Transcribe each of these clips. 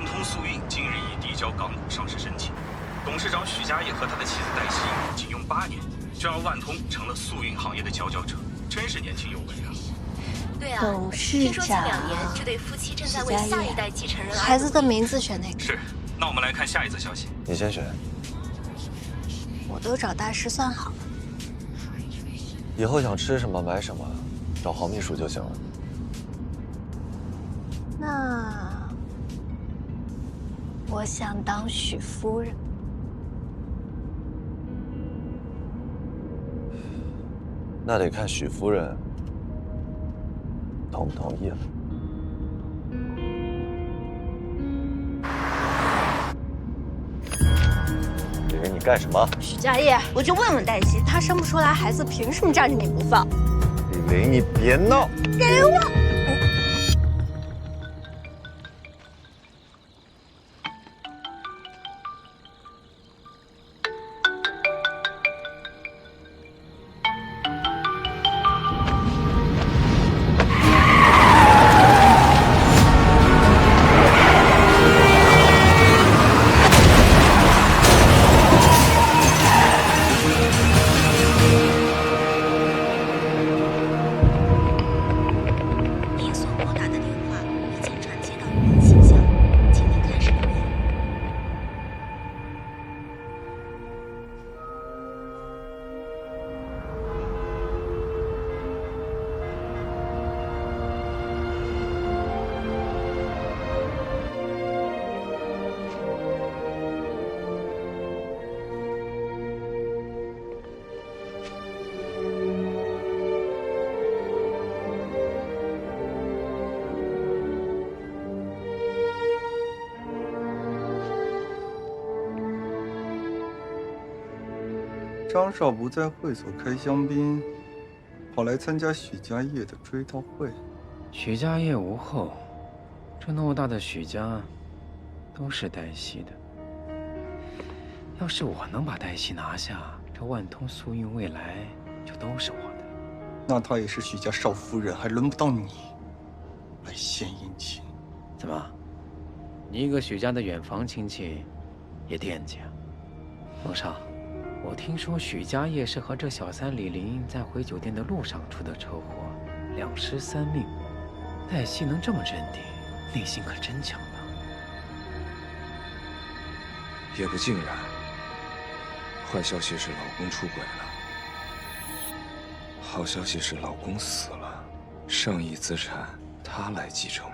通速运近日已递交港股上市申请，董事长许家业和他的妻子戴希仅用8年就让万通成了速运行业的佼佼者，真是年轻有为啊！对啊，董事听说近长2年这对夫妻正在为下一代继承人而孩子的名字选哪个？是，那我们来看下一则消息。你先选。我都找大师算好了。以后想吃什么买什么，找郝秘书就行了。那我想当许夫人。那得看许夫人同不同意了。李玲，你干什么？许家业，我就问问黛西，她生不出来孩子，凭什么站着你不放？李玲，你别闹！给我！张少不在会所开香槟，跑来参加许家业的追悼会。许家业无后，这偌大的许家都是黛西的。要是我能把黛西拿下，这万通速运未来就都是我的。那她也是许家少夫人，还轮不到你来献殷勤。怎么，你一个许家的远房亲戚也惦记啊？孟少，我听说许家业是和这小三李玲在回酒店的路上出的车祸，2尸3命。黛西能这么镇定，内心可真强大。也不尽然。坏消息是老公出轨了，好消息是老公死了，上亿资产他来继承了。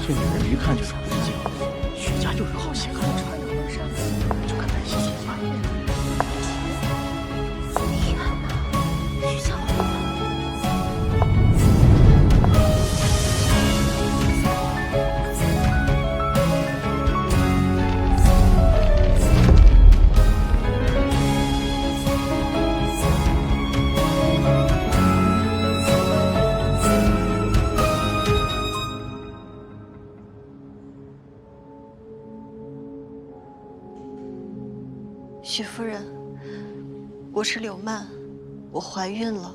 这女人一看就是不对劲，许家就是好戏看着，就看黛西怎么办。天哪，许家火了！许夫人，我是柳曼，我怀孕了。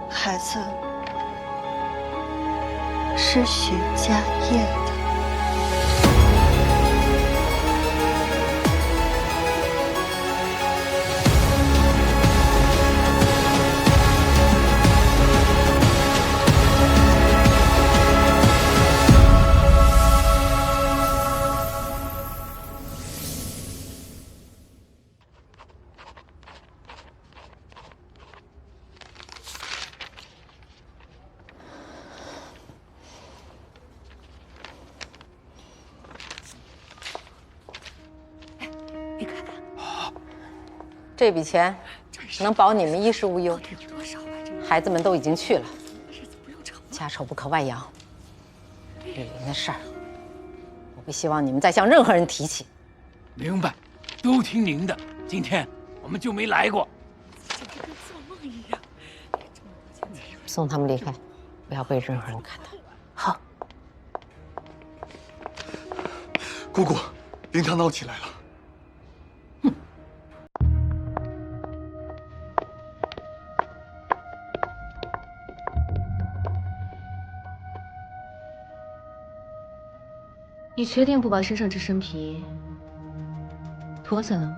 孩子是许家业的。这笔钱能保你们衣食无忧，孩子们都已经去了，家丑不可外扬。李林的事儿，我不希望你们再向任何人提起。明白，都听您的。今天我们就没来过。送他们离开，不要被任何人看到。好。姑姑，灵堂闹起来了。 你确定不把身上这身皮脱下来吗？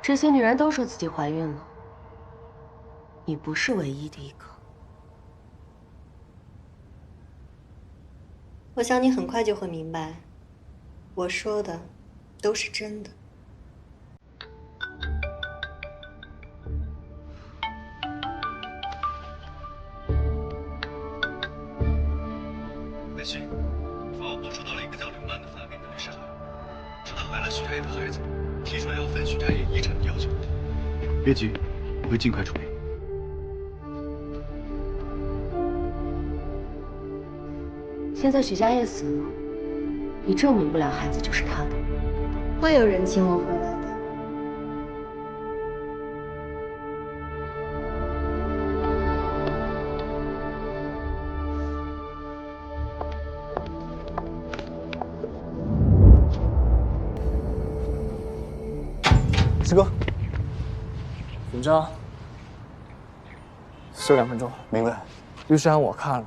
这些女人都说自己怀孕了，你不是唯一的一个。我想你很快就会明白。 我说的都是真的。北旭，法务部收到了一个叫刘曼的发给你的律师函，说她怀了许家业的孩子，提出了要分许家业遗产的要求。别急，我会尽快处理。现在许家业死了。 你证明不了孩子就是他的，会有人请我回来的。师哥，怎么着？休2分钟。明白。律师函我看了，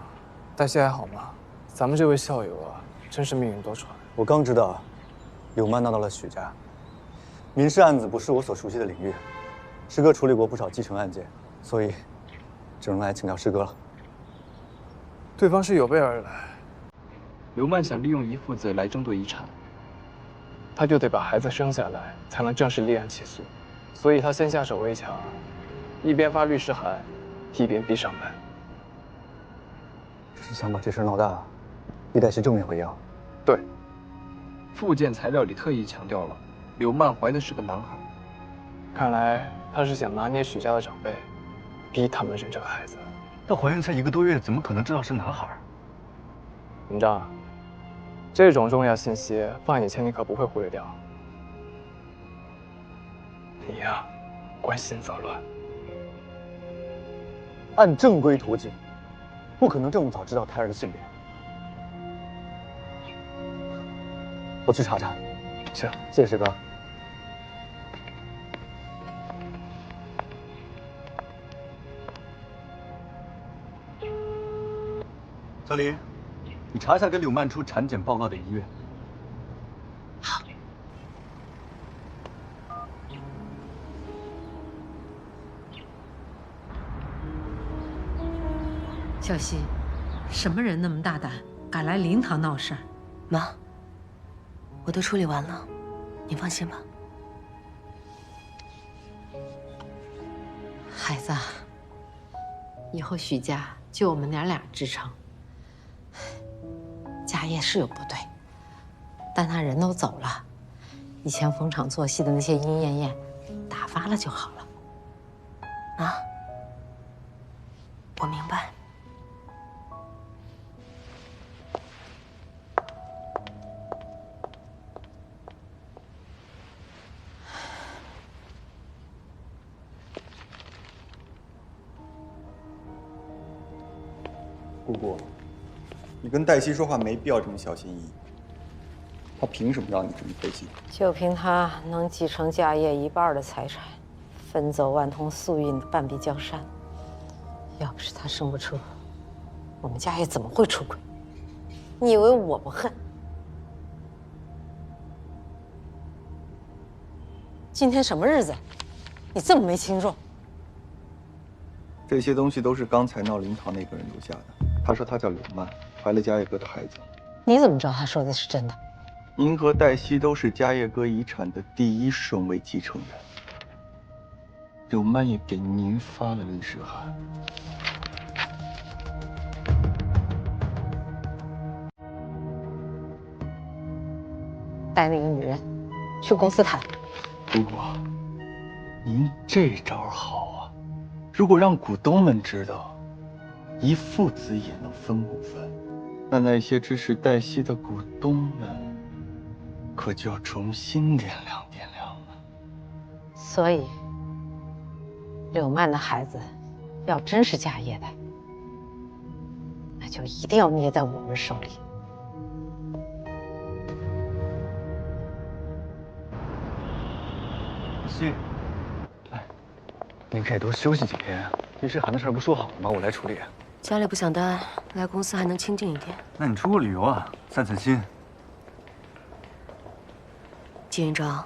黛西还好吗？咱们这位校友啊。 真是命运多舛。我刚知道，柳曼闹到了许家。民事案子不是我所熟悉的领域，师哥处理过不少继承案件，所以只能来请教师哥了。对方是有备而来。刘曼想利用遗腹子来争夺遗产，他就得把孩子生下来，才能正式立案起诉。所以他先下手为强，一边发律师函，一边逼上门。是想把这事闹大，逼黛西正面回应。 对，附件材料里特意强调了，刘曼怀的是个男孩。看来他是想拿捏许家的长辈，逼他们认这个孩子。她怀孕才1个多月，怎么可能知道是男孩？林章，这种重要信息放眼前你可不会忽略掉。你呀，关心则乱。按正规途径，不可能这么早知道胎儿的性别。 我去查查。行，谢谢师哥。小李，你查一下给柳曼出产检报告的医院。好。小希，什么人那么大胆，敢来灵堂闹事儿？妈。 我都处理完了，你放心吧。孩子，以后许家就我们娘俩支撑。家业是有不对，但他人都走了，以前逢场作戏的那些莺莺燕燕，打发了就好了。啊，我明白。 姑姑，你跟黛西说话没必要这么小心翼翼。她凭什么让你这么费心？就凭他能继承家业1半的财产，分走万通素运的半壁江山。要不是他生不出，我们家业怎么会出轨？你以为我不恨？今天什么日子？你这么没轻重？这些东西都是刚才闹灵堂那个人留下的。他说他叫柳曼，怀了家业哥的孩子。你怎么知道他说的是真的？您和黛西都是家业哥遗产的第1顺位继承人。柳曼也给您发了律师函。带那个女人去公司谈。不过，您这招好啊！如果让股东们知道，一父子也能分股份，那些支持黛西的股东们，可就要重新掂量了。所以，柳曼的孩子要真是家业的，那就一定要捏在我们手里。西，哎，您可以多休息几天。律师函的事不说好了吗？我来处理。家里不想待，来公司还能清静一点。那你出国旅游啊，散散心。季云章，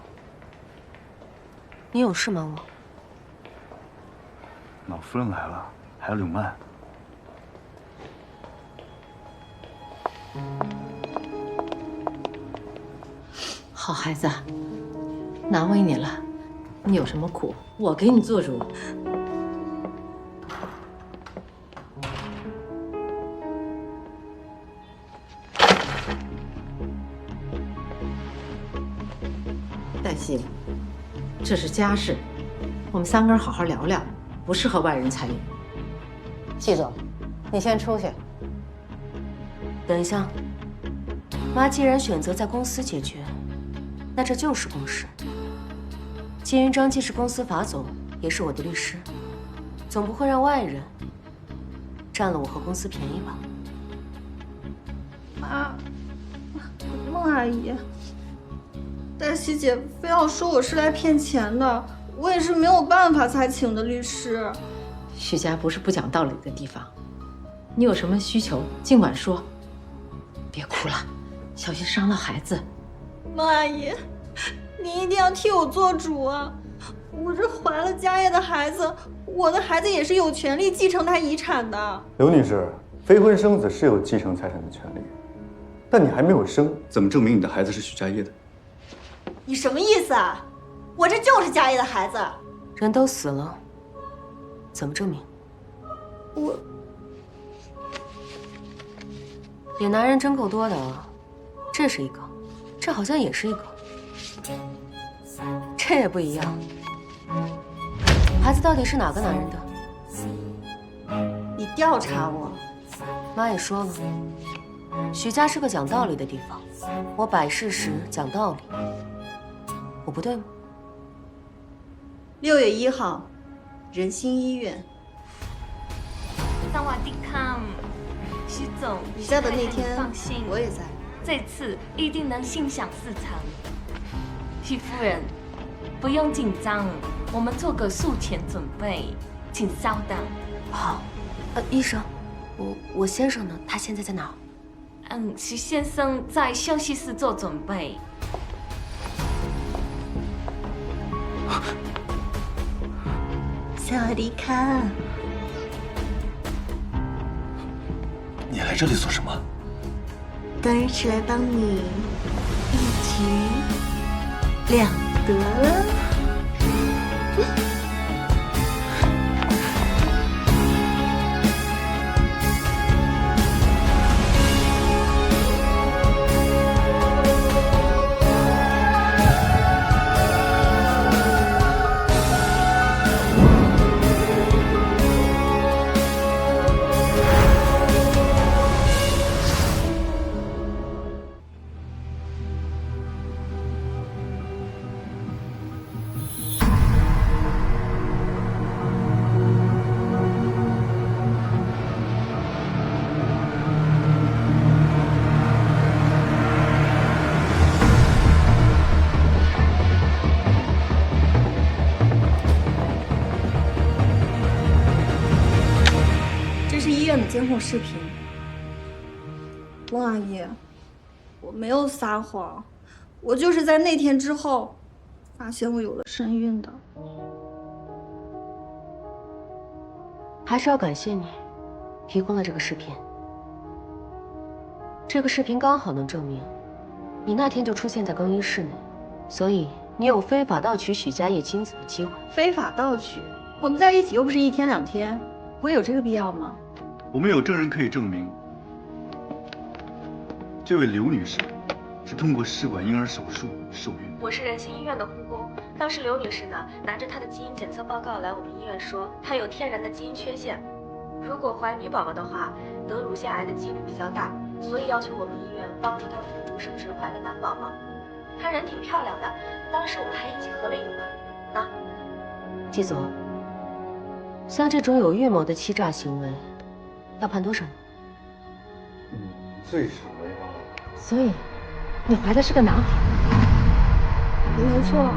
你有事吗？老夫人来了，还有柳曼。好孩子，难为你了。你有什么苦，我给你做主。黛西，这是家事，我们三个人好好聊聊，不适合外人参与。季总，你先出去。等一下，妈既然选择在公司解决，那这就是公事。季云章既是公司法总，也是我的律师，总不会让外人占了我和公司便宜吧？妈，孟阿姨，黛西姐非要说我是来骗钱的，我也是没有办法才请的律师。许家不是不讲道理的地方，你有什么需求尽管说，别哭了，小心伤到孩子。孟阿姨，你一定要替我做主啊！我这怀了家业的孩子，我的孩子也是有权利继承他遗产的。刘女士，非婚生子是有继承财产的权利，但你还没有生，怎么证明你的孩子是许家业的？你什么意思啊？我这就是家业的孩子。人都死了，怎么证明？我脸男人真够多的啊！这是一个，这好像也是一个，这也不一样。孩子到底是哪个男人的？你调查我？妈也说了，许家是个讲道理的地方，我摆事实讲道理，我不对吗？6月1号，仁心医院。萨瓦迪卡，徐总，你在的那天，放心，我也在。这次一定能心想事成。徐夫人，不用紧张，我们做个术前准备，请稍等。好，医生，我先生呢？他现在在哪？徐先生在休息室做准备。萨瓦迪卡，你来这里做什么？当然是来帮你一举两得了。监控视频，孟阿姨，我没有撒谎，我就是在那天之后发现我有了身孕的。还是要感谢你，提供了这个视频。这个视频刚好能证明，你那天就出现在更衣室内，所以你有非法盗取许家业精子的机会。非法盗取？我们在一起又不是1天2天，我有这个必要吗？我们有证人可以证明，这位刘女士是通过试管婴儿手术受孕。我是仁心医院的护工，当时刘女士呢拿着她的基因检测报告来我们医院说，她有天然的基因缺陷，如果怀女宝宝的话，得乳腺癌的几率比较大，所以要求我们医院帮助她复读生殖怀个男宝宝。她人挺漂亮的，当时我们还一起喝了一碗。季总，像这种有预谋的欺诈行为，要判多少呢？最少要。所以，你怀的是个男孩？没错，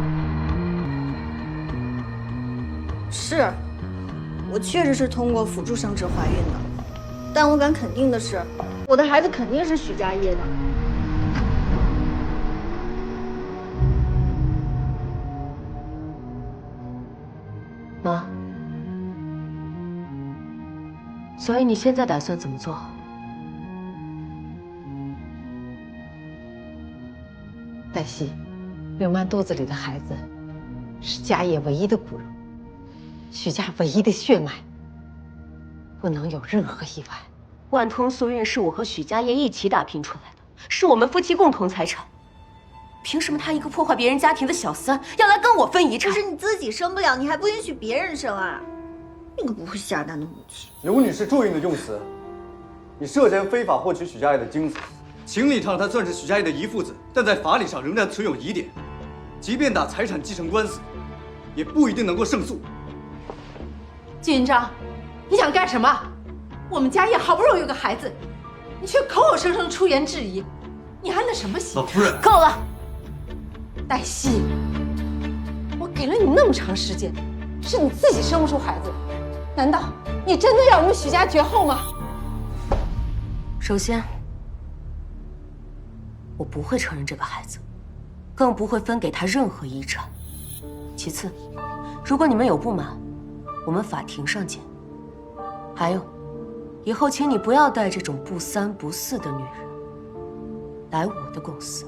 是，我确实是通过辅助生殖怀孕的，但我敢肯定的是，我的孩子肯定是许家业的。妈，所以你现在打算怎么做？黛西，柳曼肚子里的孩子是家业唯一的骨肉，许家唯一的血脉，不能有任何意外。万通素运是我和许家业一起打拼出来的，是我们夫妻共同财产。凭什么他一个破坏别人家庭的小三，要来跟我分遗产？可是你自己生不了，你还不允许别人生啊！你个不会下蛋的母亲！刘女士助孕的用词，你涉嫌非法获取许家业的精子。情理上，他算是许家业的遗父子，但在法理上仍然存有疑点。即便打财产继承官司，也不一定能够胜诉。季云章，你想干什么？我们家业好不容易有个孩子，你却口口声声出言质疑，你安的什么心？老夫人，够了！黛西，我给了你那么长时间，是你自己生不出孩子，难道你真的要我们许家绝后吗？首先，我不会承认这个孩子，更不会分给他任何遗产。其次，如果你们有不满，我们法庭上见。还有，以后请你不要带这种不三不四的女人来我的公司。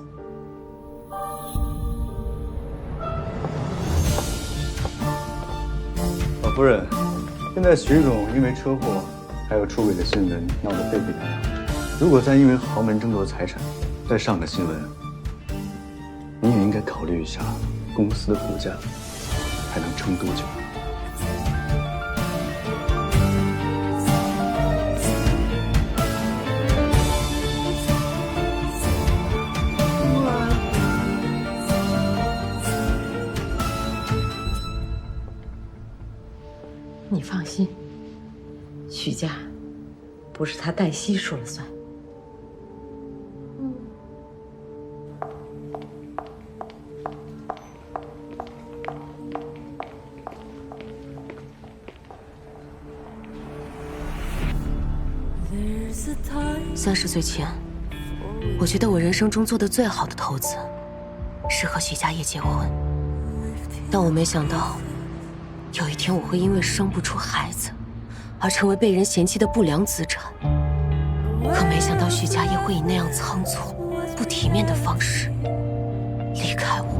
老夫人，现在徐总因为车祸还有出轨的新闻闹得沸沸扬扬，如果再因为豪门争夺财产再上个新闻，你也应该考虑一下公司的股价还能撑多久。你放心，许家不是他黛西说了算。30岁前，我觉得我人生中做的最好的投资是和许家业结婚，但我没想到有一天我会因为生不出孩子而成为被人嫌弃的不良资产，可没想到许家业会以那样仓促、不体面的方式离开我。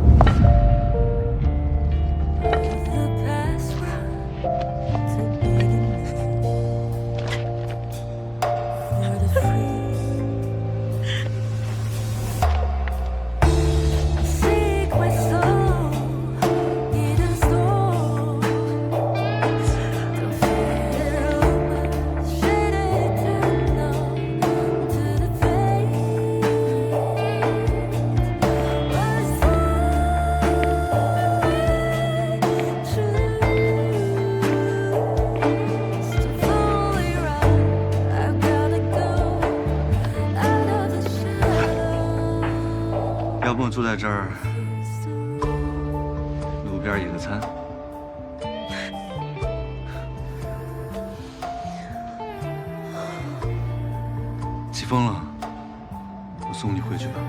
要不我坐在这儿，路边野个餐。起风了，我送你回去吧。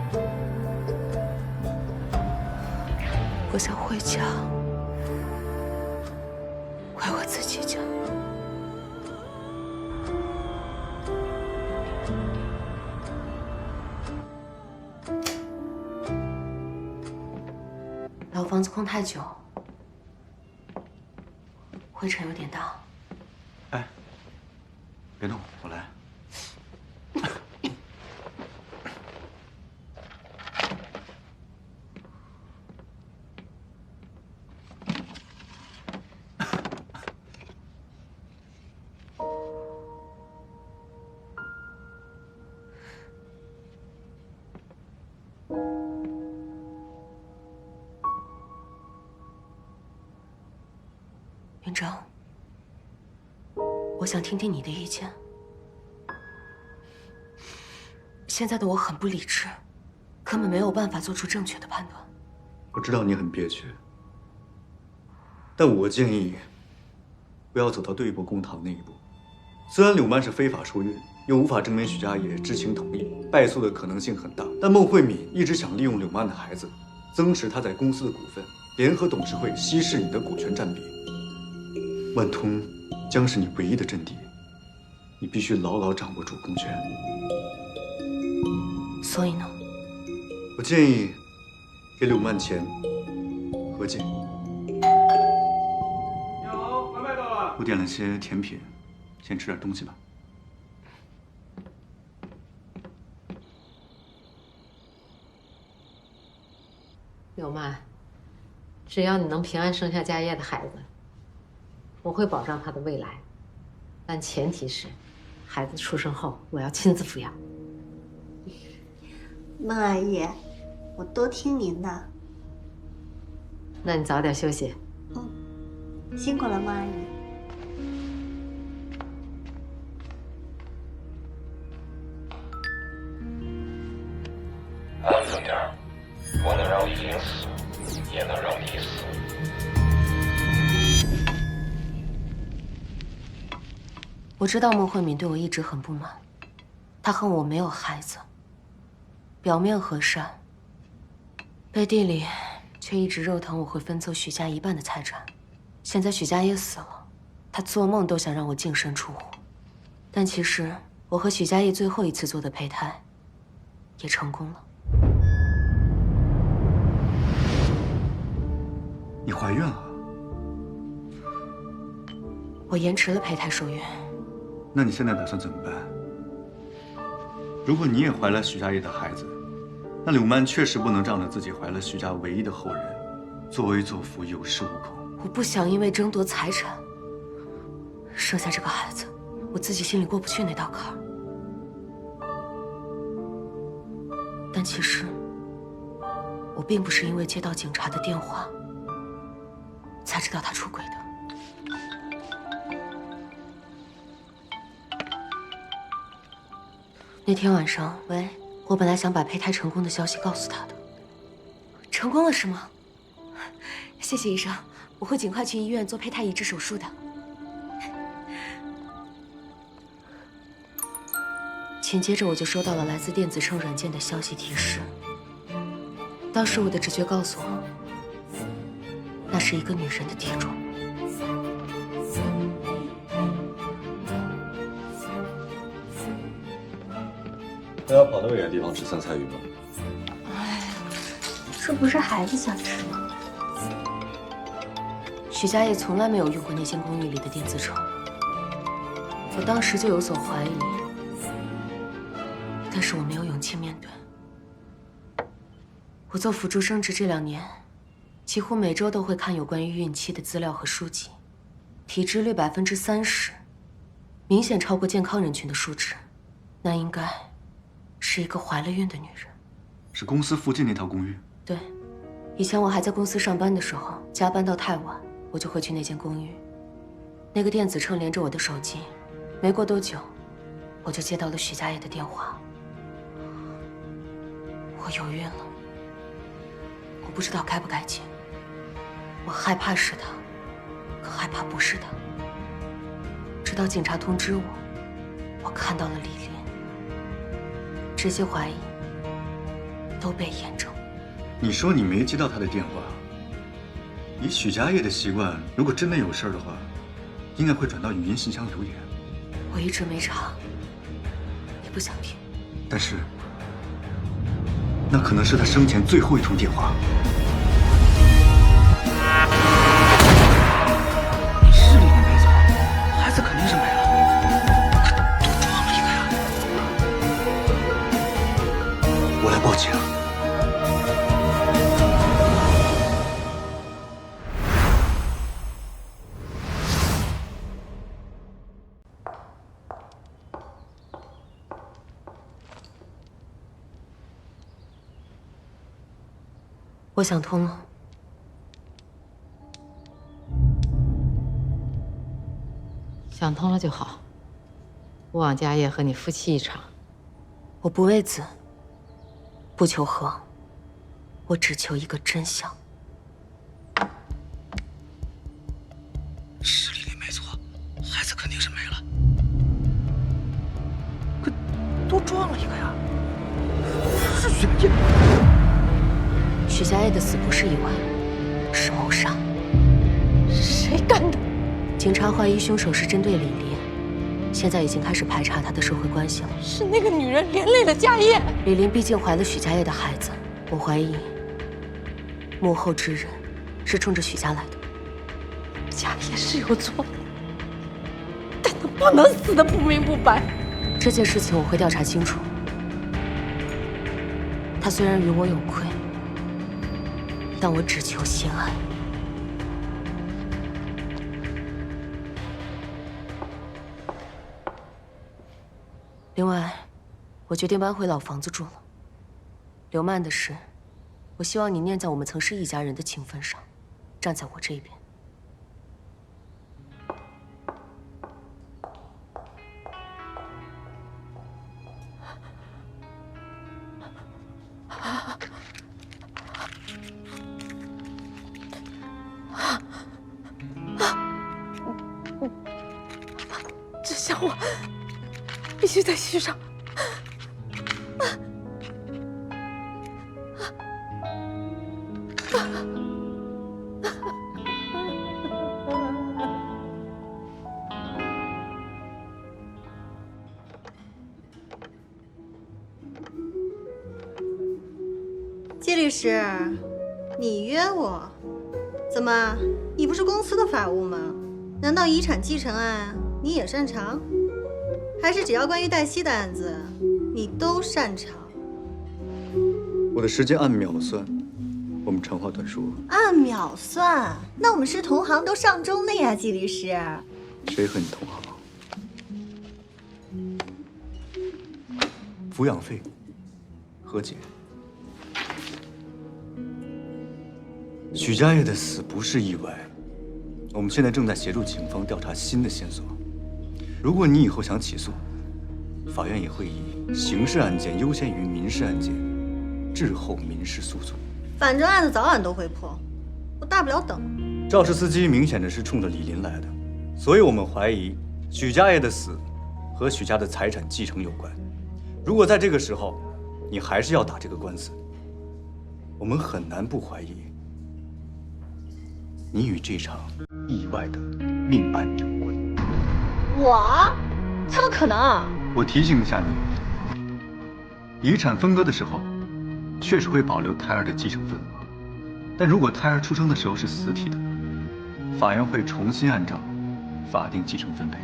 我想回家，回我自己家。老房房子空太久，灰尘有点大。哎，别动，我来。云峥，我想听听你的意见。现在的我很不理智，根本没有办法做出正确的判断。我知道你很憋屈，但我建议不要走到对簿公堂那一步。虽然柳曼是非法受孕，又无法证明许家业知情同意，败诉的可能性很大。但孟慧敏一直想利用柳曼的孩子，增持他在公司的股份，联合董事会稀释你的股权占比。万通将是你唯一的阵地，你必须牢牢掌握住公权。所以呢？我建议给柳曼钱和解。你好，外卖到了。我点了些甜品，先吃点东西吧。柳曼，只要你能平安生下家业的孩子，我会保障他的未来，但前提是，孩子出生后我要亲自抚养。孟阿姨，我都听您的。那你早点休息。辛苦了，孟阿姨。安分点儿，不能让李玲死，也能让你死。我知道孟慧敏对我一直很不满，她恨我没有孩子，表面和善，背地里却一直肉疼我会分走许家一半的财产。现在许家也死了，他做梦都想让我净身出户。但其实我和许家业最后一次做的胚胎也成功了。你怀孕了？我延迟了胚胎受孕。那你现在打算怎么办？如果你也怀了许家业的孩子，那柳曼确实不能仗着自己怀了许家唯一的后人，作威作福，有恃无恐。我不想因为争夺财产生下这个孩子，我自己心里过不去那道坎儿。但其实我并不是因为接到警察的电话才知道他出轨的。那天晚上，喂，我本来想把胚胎成功的消息告诉他的。成功了是吗？谢谢医生，我会尽快去医院做胚胎移植手术的。紧接着我就收到了来自电子秤软件的消息提示。当时我的直觉告诉我，那是一个女人的体重。还要跑那么远的地方吃酸菜鱼吗？哎，这不是孩子想吃吗？许家业从来没有用过那间公寓里的电子秤，我当时就有所怀疑，但是我没有勇气面对。我做辅助生殖这2年，几乎每周都会看有关于孕期的资料和书籍，体脂率30%，明显超过健康人群的数值，那应该是一个怀了孕的女人。是公司附近那套公寓？对，以前我还在公司上班的时候，加班到太晚，我就会去那间公寓。那个电子秤连着我的手机，没过多久，我就接到了许家业的电话。我有孕了，我不知道该不该接。我害怕是他，可害怕不是他。直到警察通知我，我看到了李林。这些怀疑都被验证。你说你没接到他的电话，以许家业的习惯，如果真的有事儿的话，应该会转到语音信箱留言。我一直没查，也不想听。但是，那可能是他生前最后一通电话。我想通了。想通了就好。勿忘家业和你夫妻一场。我不为子，不求和，我只求一个真相。是李林没错，孩子肯定是没了。可多撞了一个呀！是许家业。许家业的死不是意外，是谋杀。谁干的？警察怀疑凶手是针对李林。现在已经开始排查他的社会关系了。是那个女人连累了家业。李林毕竟怀了许家业的孩子，我怀疑幕后之人是冲着许家来的。家业是有错的，但他不能死得不明不白。这件事情我会调查清楚。他虽然与我有愧，但我只求心安。另外，我决定搬回老房子住了。刘曼的事，我希望你念在我们曾是一家人的情分上，站在我这边。这箱我必须得续上。季律师，你约我？怎么，你不是公司的法务吗？难道遗产继承案你也擅长？还是只要关于黛西的案子，你都擅长？我的时间按秒算，我们长话短说。按秒算？那我们是同行都上钟的呀，季律师。谁和你同行？抚养费，和解。许家业的死不是意外，我们现在正在协助警方调查新的线索。如果你以后想起诉，法院也会以刑事案件优先于民事案件，滞后民事诉讼。反正案子早晚都会破，我大不了等。肇事司机明显的是冲着李林来的，所以我们怀疑许家业的死和许家的财产继承有关。如果在这个时候你还是要打这个官司，我们很难不怀疑你与这场意外的命案有关。我？怎么可能？我提醒一下你，遗产分割的时候，确实会保留胎儿的继承份额，但如果胎儿出生的时候是死体的，法院会重新按照法定继承分配。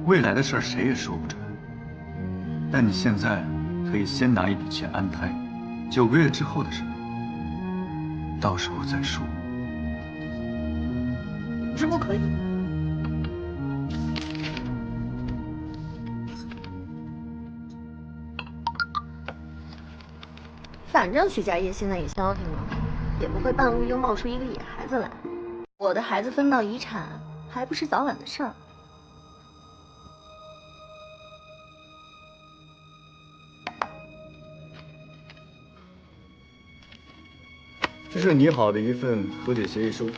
未来的事儿谁也说不准，但你现在可以先拿一笔钱安胎，9个月之后的事，到时候再说。是不可以。反正许家业现在也消停了，也不会半路又冒出一个野孩子来。我的孩子分到遗产，还不是早晚的事儿。这是拟好的一份和解协议书，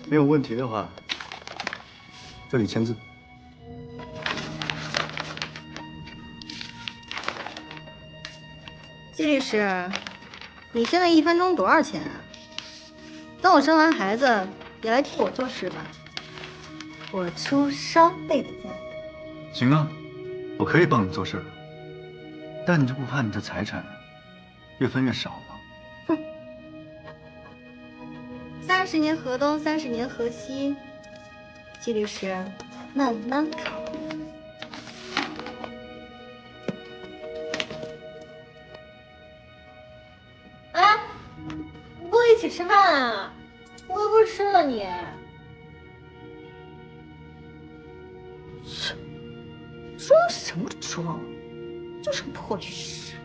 没有问题的话，这里签字。季律师，你现在1分钟多少钱啊？等我生完孩子，也来替我做事吧，我出双倍的价。行啊，我可以帮你做事，但你就不怕你的财产越分越少吗？30年河东，30年河西，季律师，慢慢考虑。哎，不一起吃饭啊？我又不是吃了你。装什么装？就是个破律师。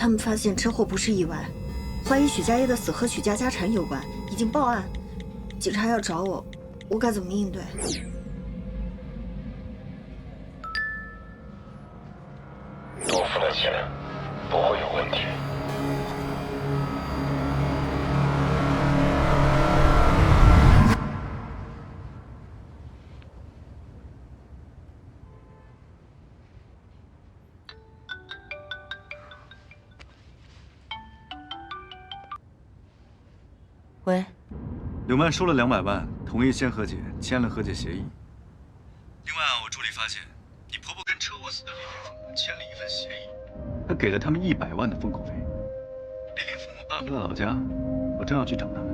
他们发现车祸不是意外，怀疑许家业的死和许家家产有关，已经报案。警察要找我，我该怎么应对？多付了钱，不会有问题。喂，柳曼收了200万，同意先和解，签了和解协议。另外我助理发现，你婆婆跟车祸死的李林父母签了一份协议，她给了他们100万的封口费。李林父母搬回了老家，我正要去找他们。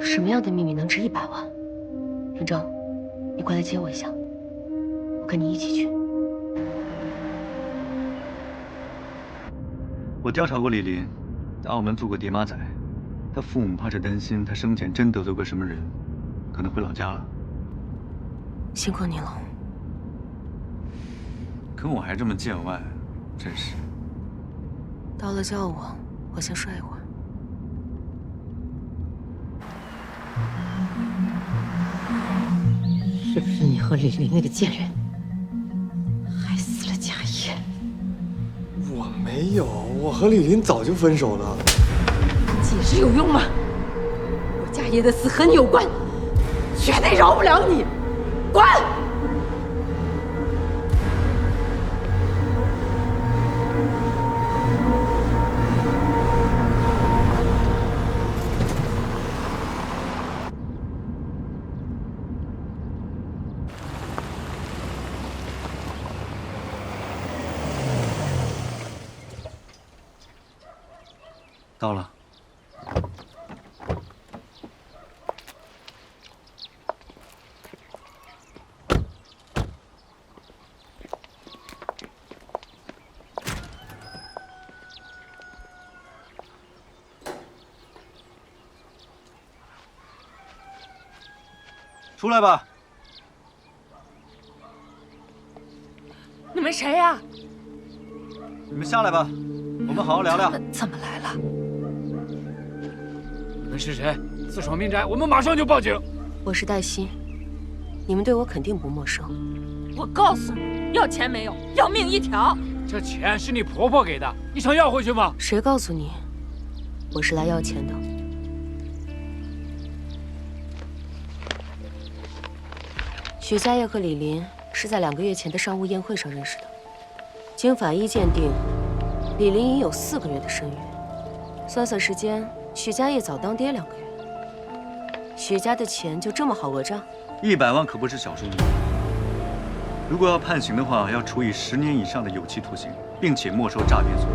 什么样的秘密能值100万？云峥，你过来接我一下，我跟你一起去。我调查过李林，在澳门做过爹妈仔。他父母怕是担心他生前真得罪过什么人，可能回老家了。辛苦你了。可我还这么见外，真是。到了叫我，我先睡一会儿。是不是你和李林那个贱人害死了家业？我没有，我和李林早就分手了。解释有用吗？我家业的死和你有关，绝对饶不了你！滚！到了。出来吧！你们谁呀？你们下来吧，我们好好聊聊。怎么来了？你们是谁？自闯民宅，我们马上就报警。我是黛西，你们对我肯定不陌生。我告诉你，要钱没有，要命一条。这钱是你婆婆给的，你想要回去吗？谁告诉你，我是来要钱的？许家业和李林是在2个月前的商务宴会上认识的。经法医鉴定，李林已有4个月的身孕。算算时间，许家业早当爹2个月。许家的钱就这么好讹账？100万可不是小数目。如果要判刑的话，要处以10年以上的有期徒刑，并且没收诈骗所得。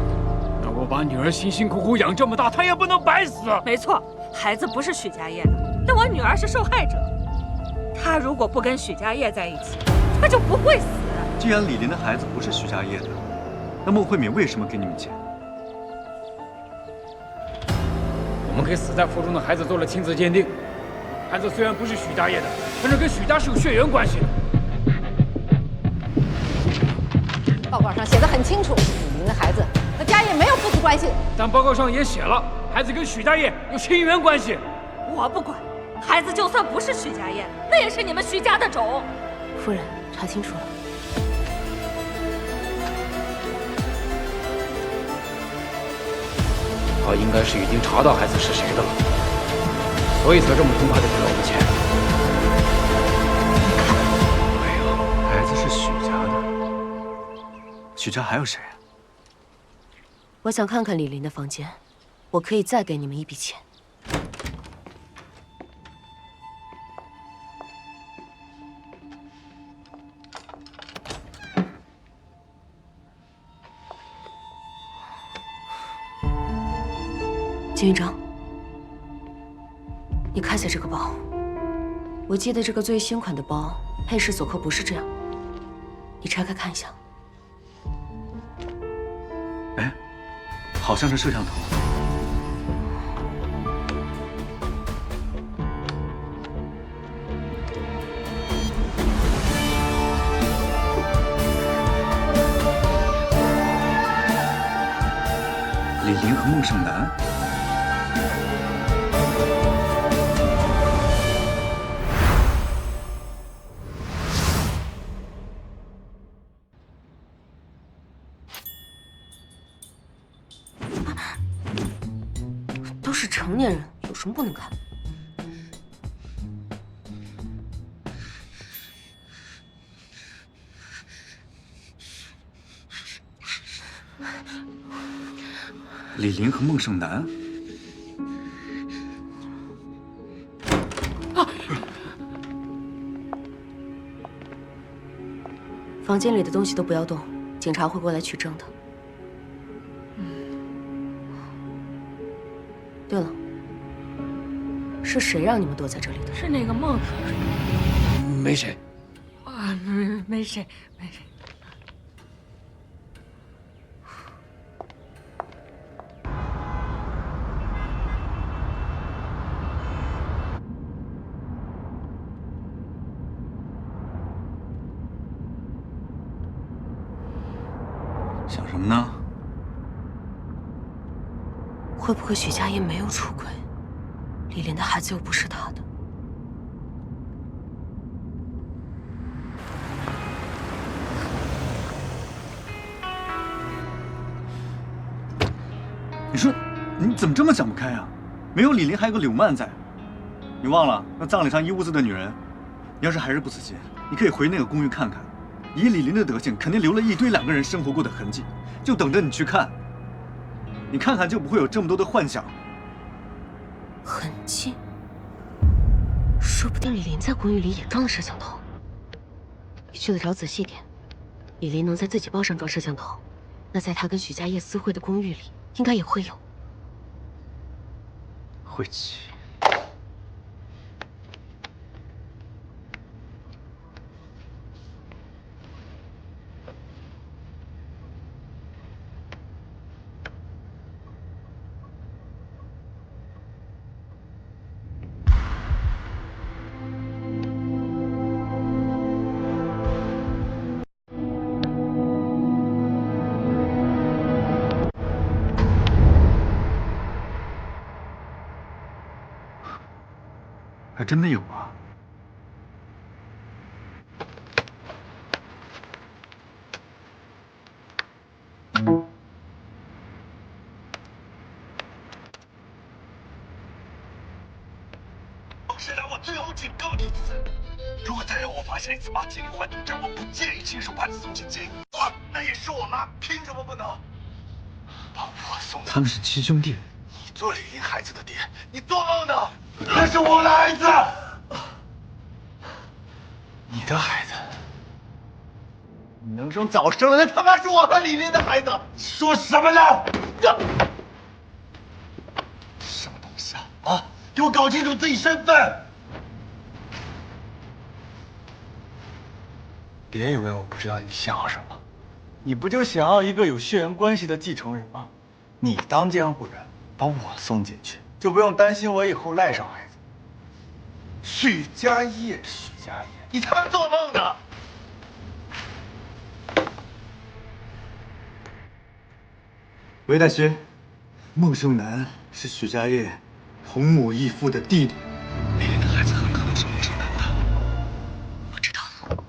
那我把女儿辛辛苦苦养这么大，她也不能白死。没错，孩子不是许家业的，但我女儿是受害者。她如果不跟许家业在一起，她就不会死。既然李林的孩子不是许家业的，那孟慧敏为什么给你们钱？我们给死在腹中的孩子做了亲子鉴定，孩子虽然不是许家业的，但是跟许家是有血缘关系的。报告上写的很清楚，李林的孩子和家业没有父子关系。但报告上也写了，孩子跟许家业有亲缘关系。我不管，孩子就算不是许家业，那也是你们徐家的种。夫人，查清楚了。他应该是已经查到孩子是谁的了，所以才这么痛快的给了我们钱。没有，孩子是许家的。许家还有谁？我想看看李林的房间，我可以再给你们一笔钱。金云章，你看下这个包。我记得这个最新款的包配饰锁扣不是这样，你拆开看一下。哎，好像是摄像头。林和孟胜男。都是成年人，有什么不能看？李林和孟胜男。房间里的东西都不要动，警察会过来取证的。对了，是谁让你们躲在这里的？是那个孟。没谁。啊，没谁，没谁。想什么呢？会不会许家业没有出轨？李林的孩子又不是他的。你说，你怎么这么想不开啊？没有李林，还有个柳曼在。你忘了那葬礼上一屋子的女人？你要是还是不死心，你可以回那个公寓看看。以李林的德行，肯定留了一堆2个人生活过的痕迹，就等着你去看。你看看，就不会有这么多的幻想。痕迹？说不定李林在公寓里也装了摄像头。你去的找仔细点。李林能在自己包上装摄像头，那在他跟许家业私会的公寓里，应该也会有。晦气。还真的有啊！现在我最后警告你一次，如果再让我发现一次马经理换队长，我不介意亲手把你送进监狱。那也是我妈，凭什么不能把我送？他们是亲兄弟。你做李林孩子的爹，你做梦呢！那是我的孩子，你的孩子，你能生早生了，那他妈是我和李林的孩子。说什么呢？什么东西啊？啊！给我搞清楚自己身份！别以为我不知道你想要什么，你不就想要一个有血缘关系的继承人吗？你当监护人，把我送进去，就不用担心我以后赖上孩子。许家业，许家业，你他妈做梦呢！韦大勋，孟胜男是许家业同母异父的弟弟。李林的孩子很可能是孟胜男的。我知道了。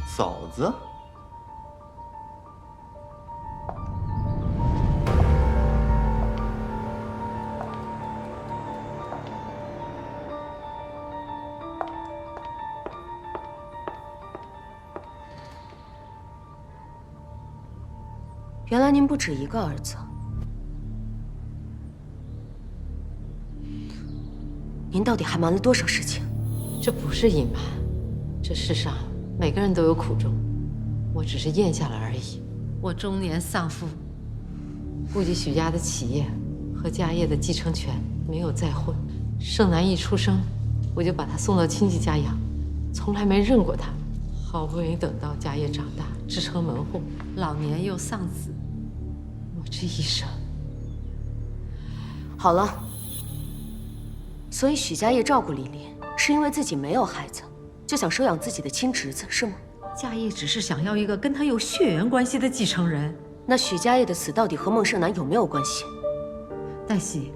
嫂子。原来您不止一个儿子，您到底还瞒了多少事情？这不是隐瞒，这世上每个人都有苦衷，我只是咽下了而已。我中年丧夫，顾及许家的企业和家业的继承权，没有再婚。盛男一出生，我就把他送到亲戚家养，从来没认过他。好不容易等到家业长大，支撑门户，老年又丧子，我这一生……好了，所以许家业照顾李林，是因为自己没有孩子，就想收养自己的亲侄子，是吗？家业只是想要一个跟他有血缘关系的继承人。那许家业的死到底和孟胜男有没有关系？黛西，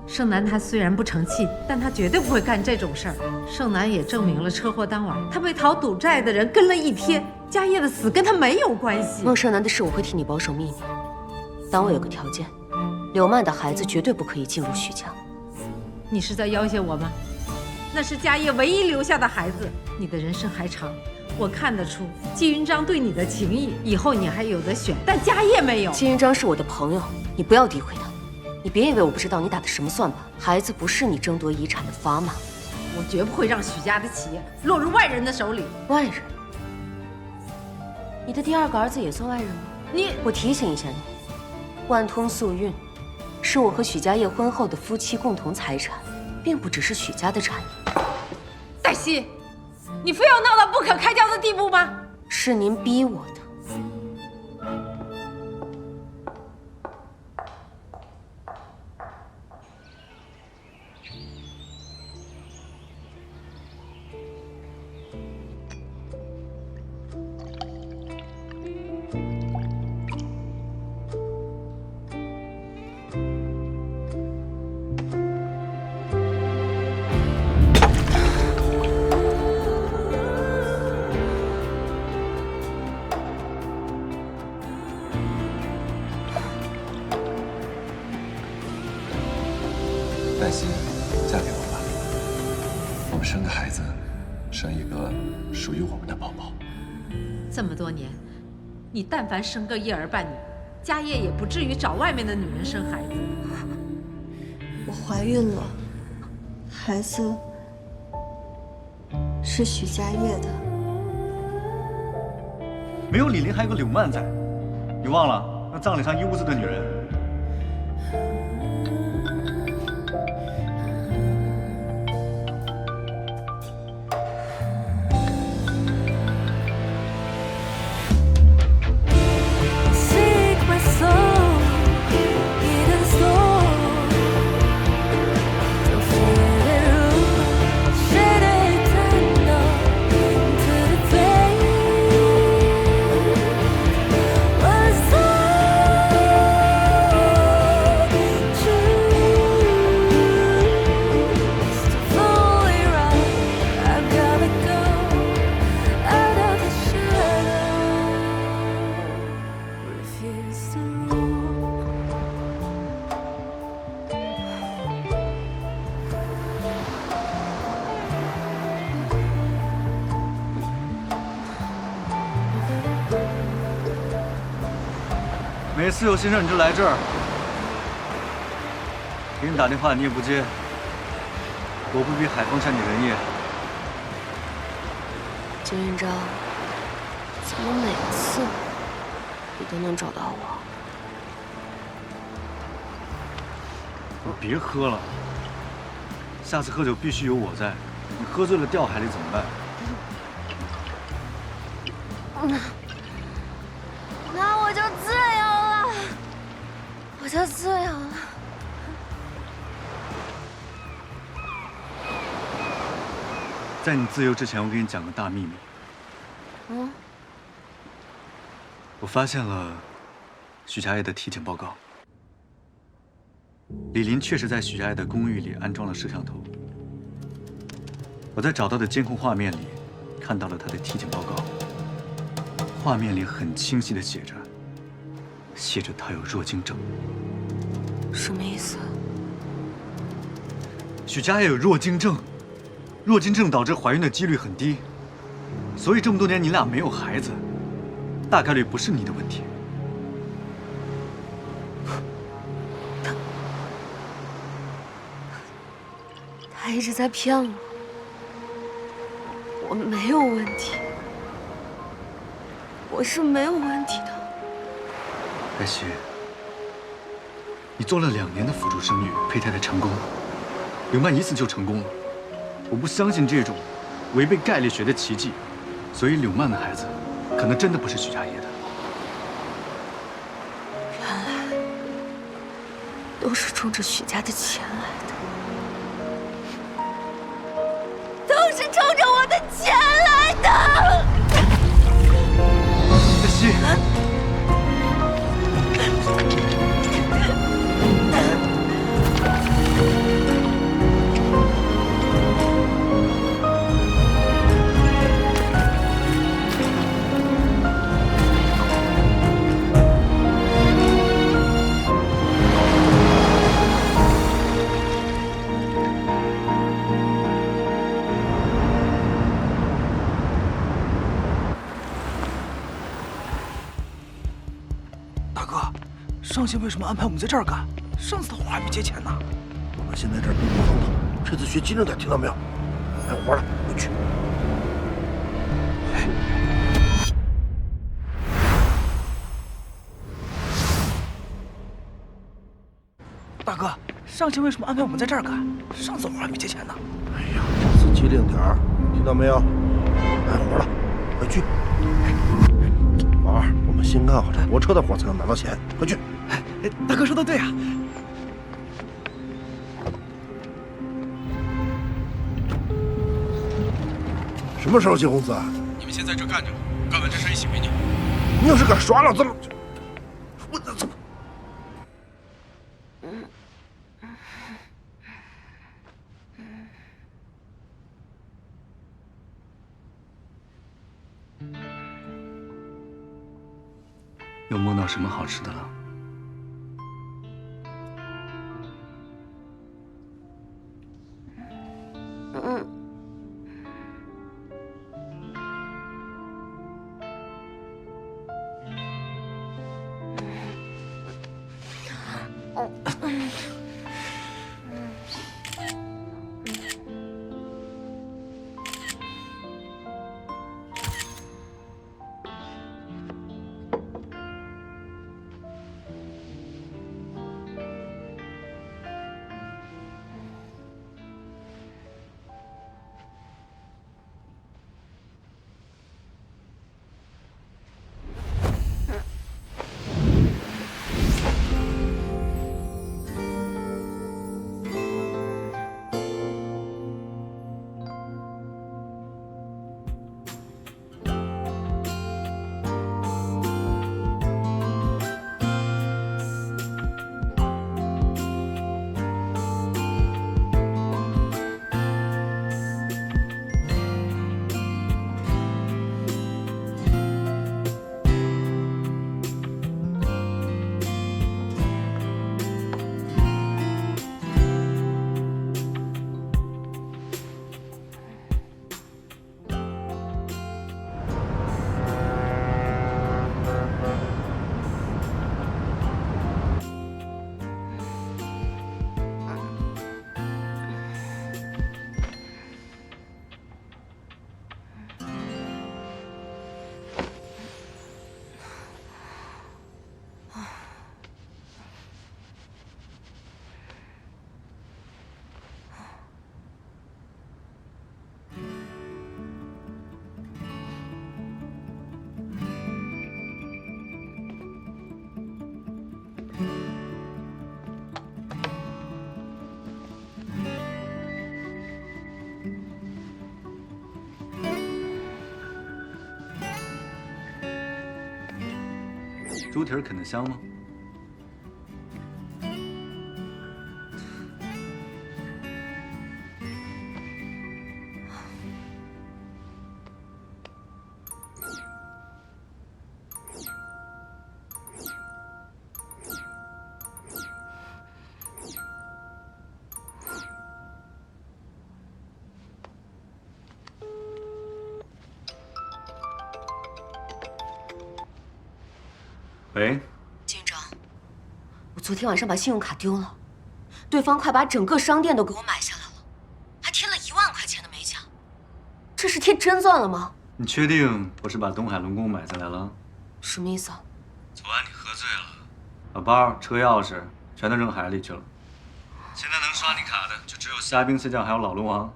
盛楠他虽然不成器，但他绝对不会干这种事儿。盛楠也证明了车祸当晚他被讨赌债的人跟了一天，家业的死跟他没有关系。孟胜男的事我会替你保守秘密，但我有个条件，柳曼的孩子绝对不可以进入许家。你是在要挟我吗？那是家业唯一留下的孩子，你的人生还长，我看得出季云章对你的情谊，以后你还有得选，但家业没有。季云章是我的朋友，你不要诋毁他。你别以为我不知道你打的什么算盘，孩子不是你争夺遗产的砝码。我绝不会让许家的企业落入外人的手里。外人？你的第二个儿子也算外人吗？我提醒一下你，万通速运是我和许家业婚后的夫妻共同财产，并不只是许家的产业。黛西，你非要闹到不可开交的地步吗？是您逼我的。黛西，嫁给我吧，我们生个孩子，生一个属于我们的宝宝。这么多年，你但凡生个一儿半女，家业也不至于找外面的女人生孩子。我怀孕了，孩子是许家业的。没有李林，还有个柳曼在，你忘了那葬礼上一屋子的女人？没事有心事你就来这儿，给你打电话你也不接，我不比海风欠你人意。金云章，怎么每次你都能找到我？你别喝了，下次喝酒必须有我在，你喝醉了掉海里怎么办？那我就自由了，我就自由了。在你自由之前，我给你讲个大秘密。嗯，我发现了许家业的体检报告。李林确实在许家业的公寓里安装了摄像头。我在找到的监控画面里看到了他的体检报告，画面里很清晰的写着他有弱精症。什么意思？许家业有弱精症，弱精症导致怀孕的几率很低，所以这么多年你俩没有孩子，大概率不是你的问题。他一直在骗我，我没有问题，我是没有问题的。黛西，你做了2年的辅助生育，胚胎的成功，柳曼一次就成功了。我不相信这种违背概率学的奇迹，所以柳曼的孩子可能真的不是许家业的。原来都是冲着许家的钱来的。上线为什么安排我们在这儿干？上次他活还没结钱呢。我们现在这儿兵不方讨，这次学机灵点，听到没有？来活了，回去。大哥，上线为什么安排我们在这儿干？上次活还没结钱呢。哎呀，这次机灵点儿，听到没有？来活了，回去。老二，我们先干好这泊车的活，才能拿到钱。回去。大哥说的对啊。什么时候结工资啊？你们先在这干着，干完这事一起给你。你要是敢耍老子，我怎么？又梦到什么好吃的了？猪蹄儿啃得香吗？喂，金长，我昨天晚上把信用卡丢了，对方快把整个商店都给我买下来了，还贴了1万块钱的美奖，这是贴真钻了吗？你确定不是把东海龙宫买下来了？什么意思啊？昨晚你喝醉了，把包、车钥匙全都扔海里去了。现在能刷你卡的就只有虾兵蟹将还有老龙王。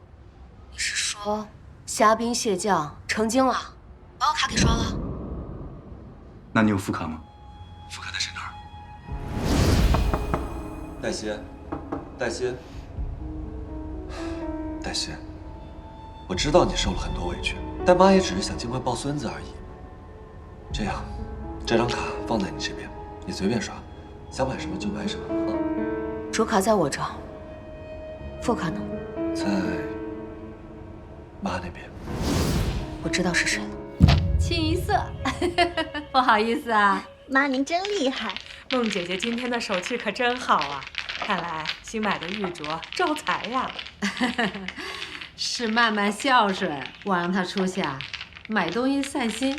你是说虾兵蟹将成精了，把我卡给刷了？那你有副卡吗？副卡在谁那儿？黛西，黛西，黛西，我知道你受了很多委屈，但妈也只是想尽快抱孙子而已。这样，这张卡放在你这边，你随便刷，想买什么就买什么啊。主卡在我这儿，副卡呢？在妈那边。我知道是谁了。清一色，不好意思啊，妈您真厉害。孟姐姐今天的手气可真好啊，看来新买的玉镯招财呀。是曼曼孝顺，我让她出下买东西散心，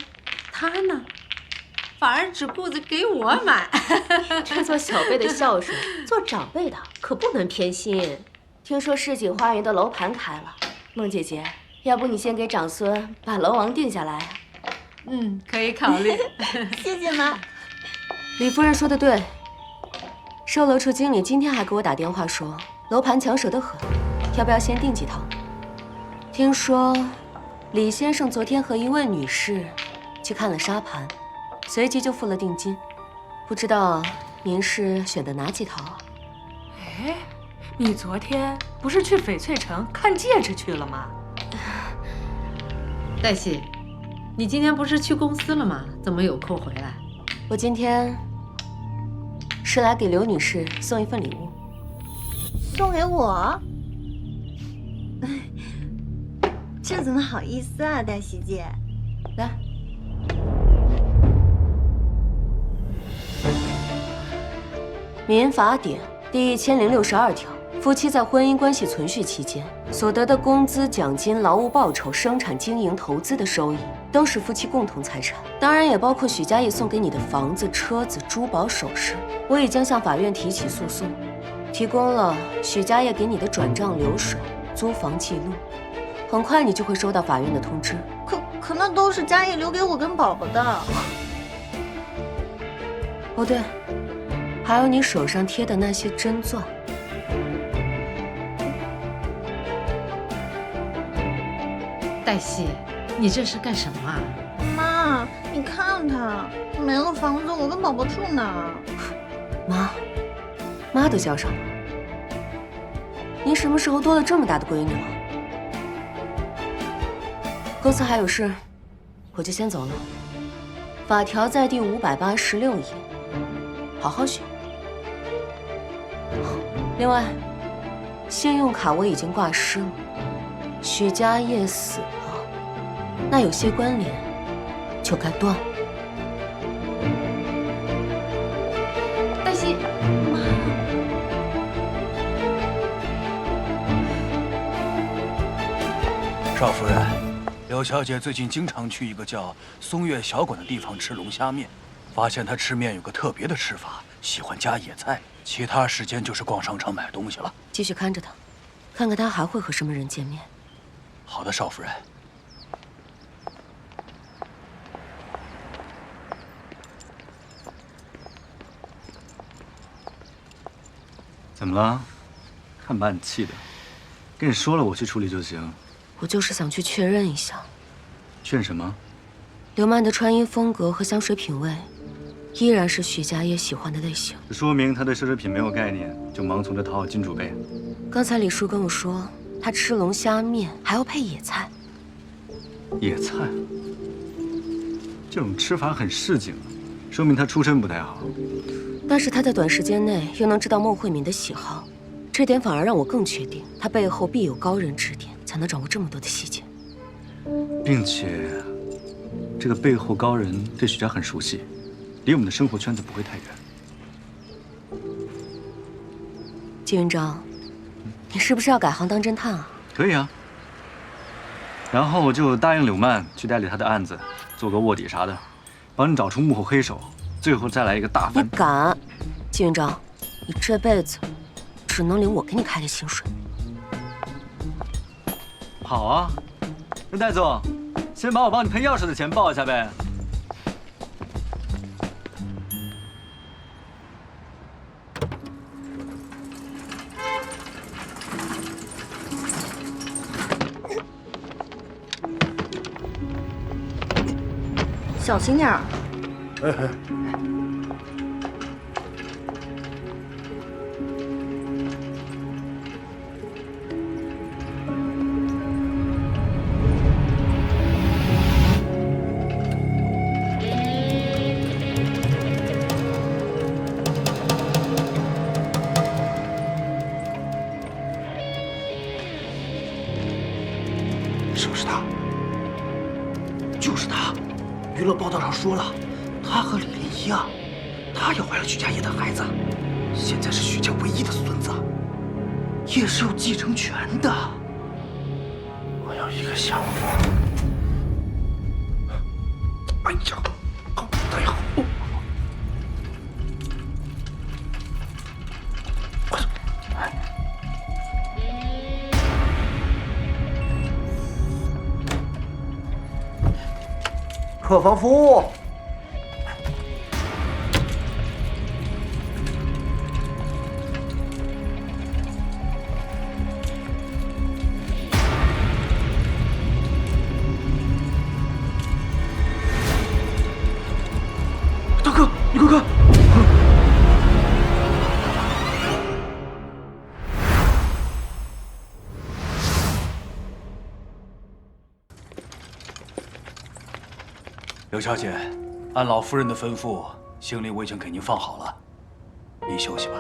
她呢，反而只顾着给我买。这做小辈的孝顺，做长辈的可不能偏心。听说世锦花园的楼盘开了，孟姐姐，要不你先给长孙把楼王定下来？嗯，可以考虑。谢谢妈。李夫人说的对，售楼处经理今天还给我打电话说，楼盘抢手得很，要不要先订几套？听说李先生昨天和一位女士去看了沙盘，随即就付了定金，不知道您是选的哪几套啊？哎，你昨天不是去翡翠城看戒指去了吗？黛西，你今天不是去公司了吗？怎么有空回来？我今天是来给刘女士送一份礼物。送给我？这怎么好意思啊，黛西姐。来。民法典第1062条，夫妻在婚姻关系存续期间所得的工资、奖金、劳务报酬、生产经营、投资的收益，都是夫妻共同财产，当然也包括许家业送给你的房子、车子、珠宝首饰。我已将向法院提起诉讼，提供了许家业给你的转账流水、租房记录，很快你就会收到法院的通知。可那都是家业留给我跟宝宝的。哦对，还有你手上贴的那些真钻。黛西，你这是干什么啊？妈，你看他没了房子，我跟宝宝住哪儿？妈都叫上了。您什么时候多了这么大的闺女了？公司还有事，我就先走了。法条在第586页，好好学。另外，信用卡我已经挂失了。许家业死了，那有些关联就该断了。黛西，少夫人，刘小姐最近经常去一个叫松月小馆的地方吃龙虾面，发现她吃面有个特别的吃法，喜欢加野菜。其他时间就是逛商场买东西了。继续看着他，看看他还会和什么人见面。好的，少夫人。怎么了？看把你气的。跟你说了，我去处理就行。我就是想去确认一下。劝什么？刘曼的穿衣风格和香水品味，依然是许家业喜欢的类型。这说明他对奢侈品没有概念，就盲从着讨好金主呗。刚才李叔跟我说，他吃龙虾面还要配野菜。野菜，这种吃法很市井，说明他出身不太好。但是他在短时间内又能知道孟慧敏的喜好，这点反而让我更确定他背后必有高人指点，才能掌握这么多的细节。并且，这个背后高人对许家很熟悉，离我们的生活圈子不会太远。季云章，你是不是要改行当侦探啊？可以啊。然后我就答应柳曼去代理他的案子，做个卧底啥的，帮你找出幕后黑手，最后再来一个大翻。你敢？季云章，你这辈子只能领我给你开的薪水。好啊，那戴总，先把我帮你喷钥匙的钱报一下呗。小心点儿。是不是他？就是他。娱乐报道上说了，他和李林一样，他也怀了许家业的孩子，现在是许家唯一的孙子，也是有继承权的。我有一个想法。哎呀，好，太好。客房服务。大哥，你快看！刘小姐，按老夫人的吩咐，行李我已经给您放好了，您休息吧。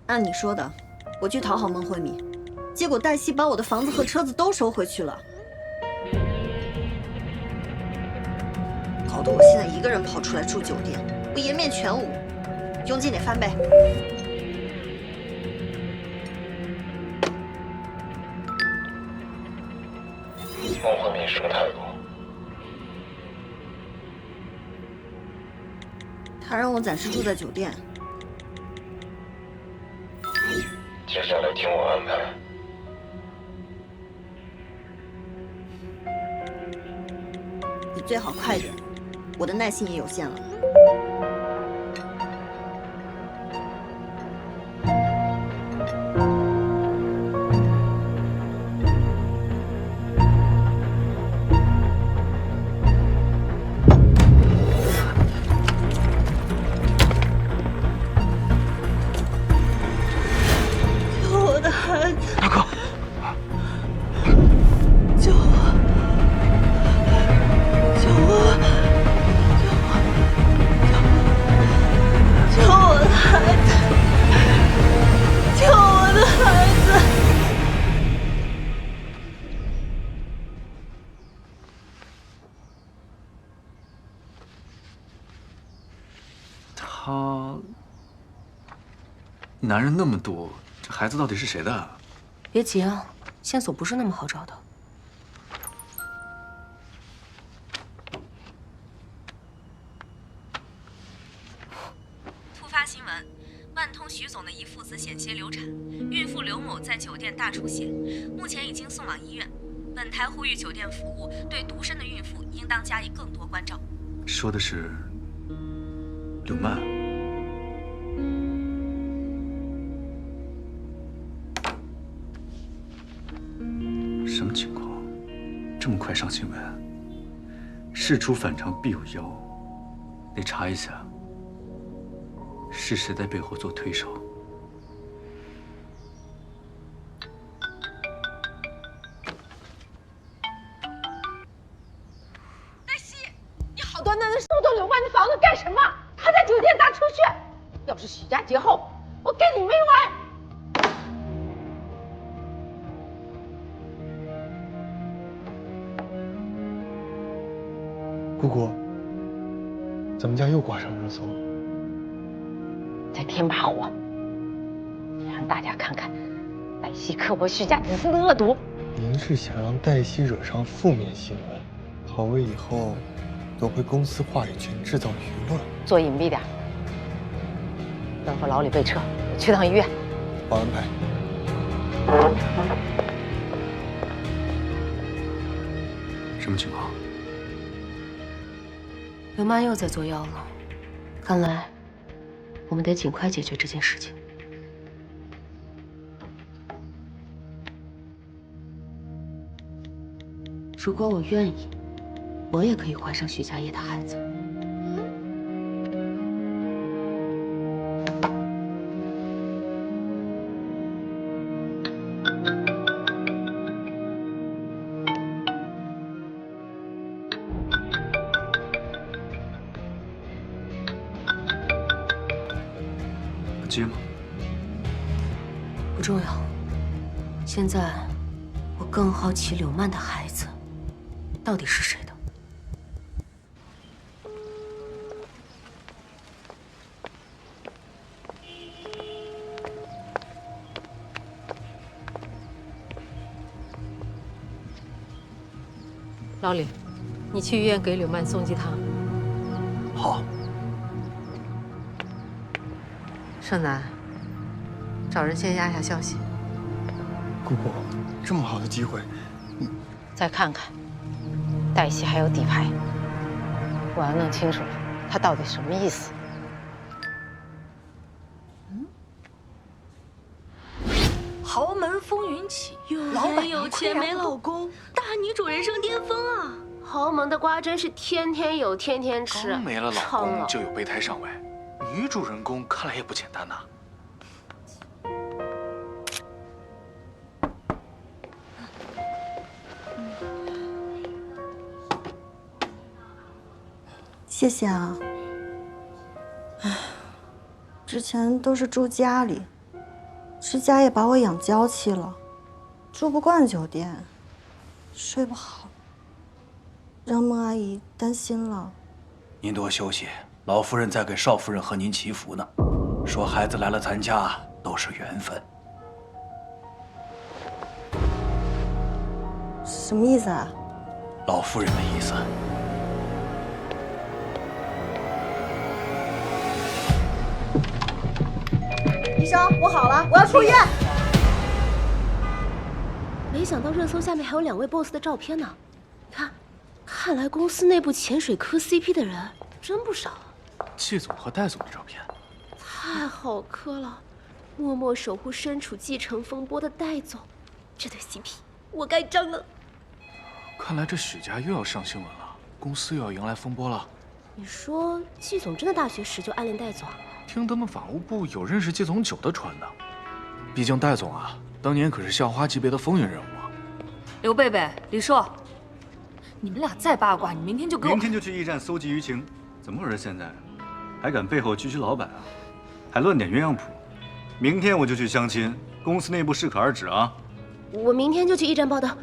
按你说的，我去讨好孟慧敏，结果黛西把我的房子和车子都收回去了，搞得我现在一个人跑出来住酒店，我颜面全无。佣金得翻倍。孟慧敏什么态度？他让我暂时住在酒店。接下来听我安排。你最好快点，我的耐心也有限了。男人那么多，这孩子到底是谁的？别急啊，线索不是那么好找的。突发新闻：万通徐总的一父子险些流产，孕妇刘某在酒店大出血，目前已经送往医院。本台呼吁酒店服务对独身的孕妇应当加以更多关照。说的是柳曼。什么情况？这么快上新闻？事出反常必有妖，得查一下，是谁在背后做推手。黛西，你好端端的收走柳曼的房子干什么？她在酒店大出血，要是许家劫后，我跟你没完！姑姑，咱们家又挂上热搜，再添把火，让大家看看黛西刻薄许家子孙的恶毒。您是想让黛西惹上负面新闻，好为以后夺回公司话语权制造舆论？做隐蔽点，吩咐老李备车，我去趟医院。好安排。什么情况？刘曼又在做药了，看来我们得尽快解决这件事情。如果我愿意，我也可以怀上许家业的孩子。接吗？不重要。现在我更好奇柳曼的孩子到底是谁的。老李，你去医院给柳曼送鸡汤。好。盛楠，找人先压下消息。姑姑，这么好的机会，再看看，黛西还有底牌，我要弄清楚他到底什么意思。豪门风云起，老板有钱没老公，大女主人生巅峰啊！豪门的瓜真是天天有，天天吃。刚没了老公就有备胎上位，女主人公看来也不简单呐。谢谢啊。唉，之前都是住家里，这家也把我养娇气了，住不惯酒店，睡不好，让孟阿姨担心了。您多休息，老夫人在给少夫人和您祈福呢，说孩子来了咱家都是缘分。什么意思啊？老夫人的意思。医生，我好了，我要出院。没想到热搜下面还有2位 BOSS 的照片呢。你看，看来公司内部潜水磕 CP 的人真不少。季总和戴总的照片，太好磕了！默默守护身处继承风波的戴总，这对 CP 我该争了。看来这许家又要上新闻了，公司又要迎来风波了。你说季总真的大学时就暗恋戴总？听他们法务部有认识季总久的传呢。毕竟戴总啊，当年可是校花级别的风云人物啊。刘贝贝、李硕，你们俩再八卦，你明天就给我。明天就去驿站搜集舆情，怎么回事？现在还敢背后狙击老板啊？还乱点鸳鸯谱？明天我就去相亲，公司内部适可而止啊！我明天就去驿站报道。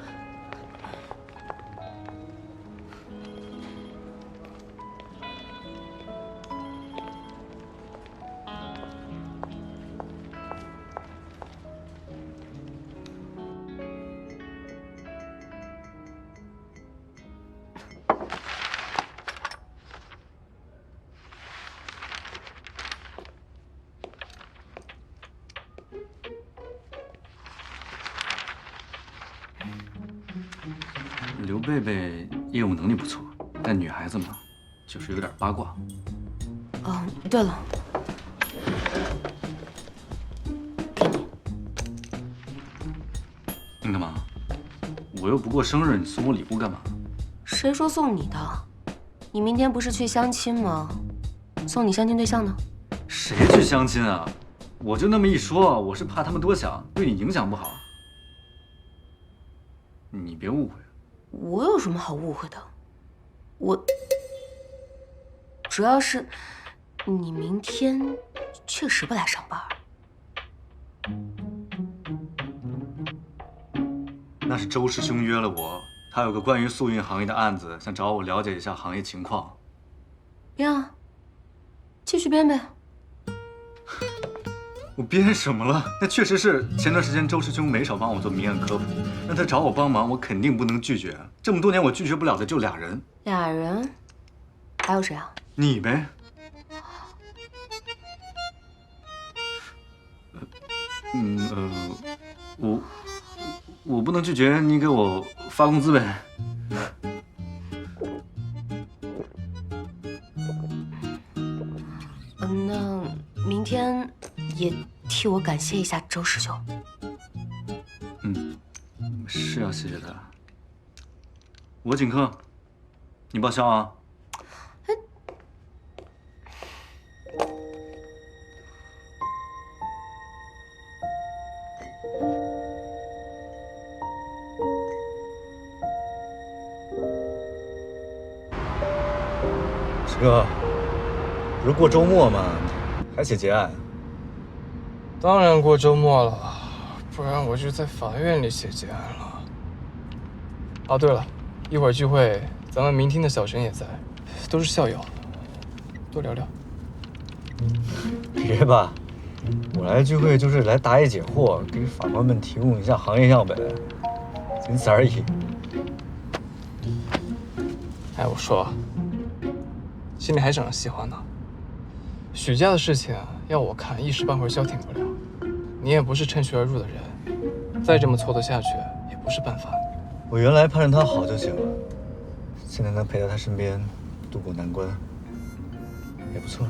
刘贝贝业务能力不错，但女孩子嘛，就是有点八卦。哦，对了，你干嘛？我又不过生日，你送我礼物干嘛？谁说送你的？你明天不是去相亲吗？送你相亲对象呢？谁去相亲啊？我就那么一说，我是怕他们多想，对你影响不好。你别误会。我有什么好误会的？我主要是你明天确实不来上班。那是周师兄约了我，他有个关于速运行业的案子，想找我了解一下行业情况。编啊，继续编呗。我编什么了？那确实是前段时间周师兄没少帮我做谜案科普，那他找我帮忙，我肯定不能拒绝。这么多年我拒绝不了的就俩人。俩人？还有谁啊？你呗。我不能拒绝，你给我发工资呗。那明天也替我感谢一下周师兄。是要谢谢他。我请客，你报销啊。师哥，不是过周末吗？还写结案？当然过周末了，不然我就在法院里写结案了。哦，对了，一会儿聚会，咱们明厅的小陈也在，都是校友，多聊聊。别吧，我来聚会就是来答疑解惑，给法官们提供一下行业样本，仅此而已。哎，我说，心里还整着喜欢呢。许家的事情要我看，一时半会儿消停不了。你也不是趁虚而入的人，再这么蹉跎下去也不是办法。我原来盼着他好就行了，现在能陪在他身边度过难关，也不错。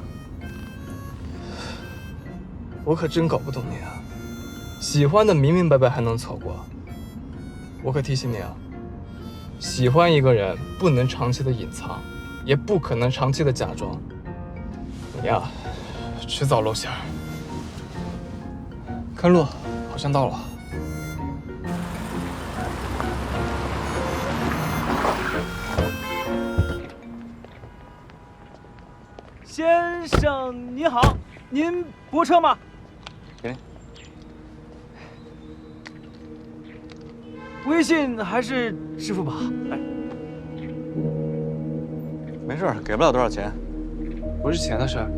我可真搞不懂你啊！喜欢的明明白白还能错过，我可提醒你啊，喜欢一个人不能长期的隐藏，也不可能长期的假装。你呀，迟早露馅儿。看路，好像到了。先生您好，您泊车吗？给你。微信还是支付宝？哎，没事，给不了多少钱。不是钱的事儿。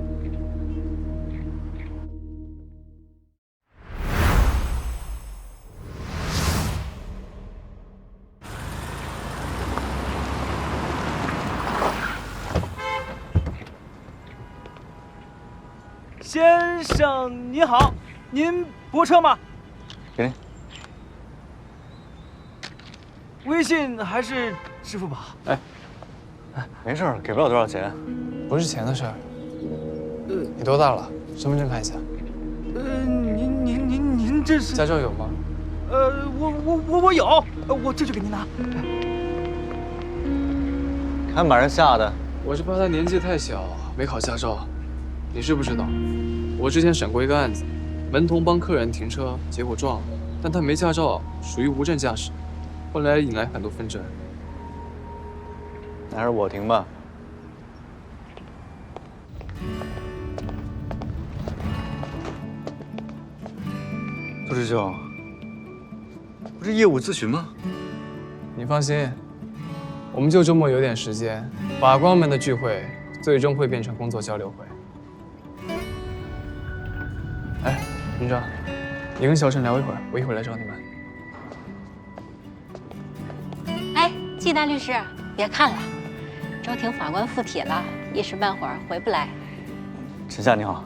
先生您好，您泊车吗？给你。微信还是支付宝？哎，没事，给不了多少钱。不是钱的事儿。你多大了？身份证看一下。您这是？驾照有吗？我有，我这就给您拿。看把人吓的。我是怕他年纪太小，没考驾照。你知不知道？我之前审过一个案子，门童帮客人停车，结果撞了，但他没驾照，属于无证驾驶，后来引来很多纷争。那还是我停吧。杜师兄，不是业务咨询吗？你放心，我们就周末有点时间，法官们的聚会最终会变成工作交流会。哎，云章，你跟小陈聊一会儿，我一会儿来找你们。哎，季大律师，别看了，周庭法官附体了，一时半会儿回不来。陈夏你好，